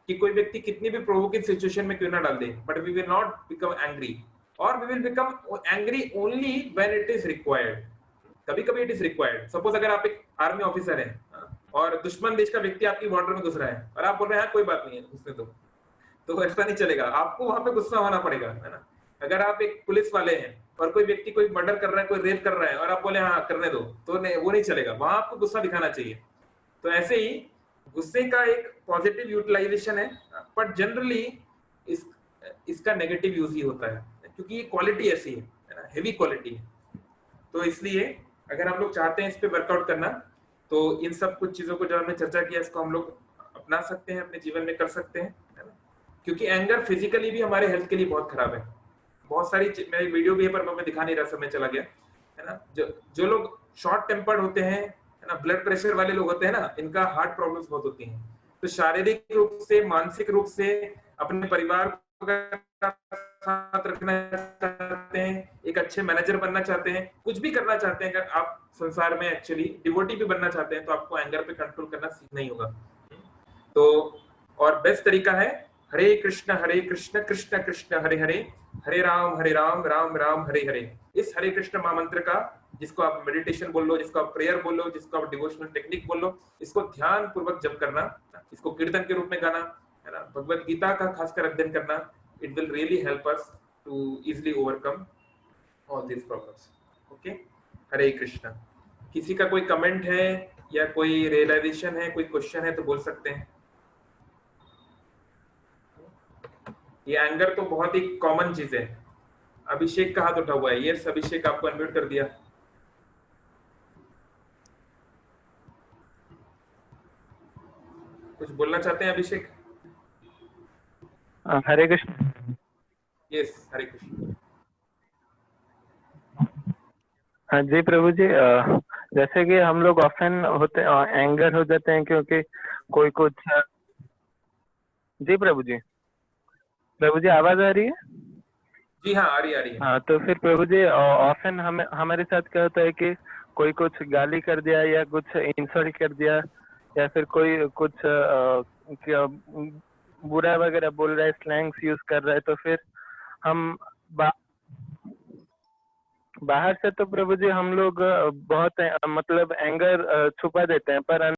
[SPEAKER 1] कि कोई व्यक्ति कितनी भी प्रोवोकिंग सिचुएशन में क्यों ना डाल दे, but we will not become angry, और we will become angry only when it is required. कभी कभी इट इज रिक्वायर्ड। सपोज अगर आप एक आर्मी ऑफिसर हैं और दुश्मन देश का व्यक्ति आपकी बॉर्डर में घुस रहा है, और आप बोल रहे हैं कोई बात नहीं है घुसने दो, तो ऐसा नहीं चलेगा, आपको वहां पे गुस्सा होना पड़ेगा, है ना। अगर आप एक पुलिस वाले हैं और कोई व्यक्ति कोई मर्डर कर रहा है, कोई रेप कर रहा है, और आप बोले हाँ करने दो, तो वो नहीं चलेगा, वहां आपको गुस्सा दिखाना चाहिए। तो ऐसे ही गुस्से का एक पॉजिटिव यूटिलाइजेशन है, बट जनरली इसका नेगेटिव यूज ही होता है, क्योंकि ये क्वालिटी ऐसी है ना, हेवी क्वालिटी है। तो इसलिए अगर हम लोग चाहते हैं इस पे वर्कआउट करना, तो इन सब कुछ चीजों को जो हमने चर्चा किया, इसको हम लोग अपना सकते हैं, अपने जीवन में कर सकते हैं, है ना। क्योंकि एंगर फिजिकली भी हमारे हेल्थ के लिए बहुत खराब है। बहुत सारी मेरी वीडियो भी है, पर मैं दिखा नहीं रहा, समय चला गया, है ना। जो लोग शॉर्ट टेम्पर्ड होते हैं, है ना, ब्लड प्रेशर वाले लोग होते हैं ना, इनका हार्ट प्रॉब्लम्स बहुत होती हैं। तो शारीरिक रूप से, मानसिक रूप से अपने परिवार को साथ रखना चाहते हैं, एक अच्छे मैनेजर बनना चाहते हैं, कुछ भी करना चाहते हैं, अगर आप संसार में एक्चुअली डिवोटी भी बनना चाहते हैं, तो आपको एंगर पे कंट्रोल करना सीखना ही होगा। तो और बेस्ट तरीका है हरे कृष्ण कृष्ण कृष्ण हरे हरे, हरे राम राम राम हरे हरे। इस हरे कृष्ण महामंत्र का जिसको आप मेडिटेशन बोल लो, जिसको आप प्रेयर बोल लो, जिसको आप डिवोशनल टेक्निक बोल लो, इसको ध्यान पूर्वक जप करना, इसको कीर्तन के रूप में गाना, है ना, भगवत गीता का खासकर अध्ययन करना, it will really help us to easily overcome all these problems. Okay, Hare Krishna. किसी का कोई कमेंट है या कोई रियलाइजेशन है, कोई क्वेश्चन है तो बोल सकते हैं। ये एंगर तो बहुत ही कॉमन चीज है। अभिषेक का हाथ उठा हुआ है। यस अभिषेक, आपको अनम्यूट कर दिया। कुछ बोलना चाहते हैं अभिषेक?
[SPEAKER 4] हरे कृष्ण।
[SPEAKER 1] यस हरे कृष्ण।
[SPEAKER 4] हाँ जी प्रभु जी, जैसे कि हम लोग ऑफन होते एंगर हो जाते हैं क्योंकि कोई कुछ। जी प्रभु जी, प्रभु जी आवाज आ रही है?
[SPEAKER 1] जी हाँ, आ रही है।
[SPEAKER 4] हाँ, तो फिर प्रभु जी ऑफन हमारे साथ क्या होता है कि कोई कुछ गाली कर दिया या कुछ इंसल्ट कर दिया या फिर कोई कुछ क्या बुरा वगैरह बोल रहा है, स्लैंग्स यूज कर रहा है, तो फिर हम बाहर से तो प्रभु जी हम लोग बहुत मतलब एंगर छुपा देते हैं, पर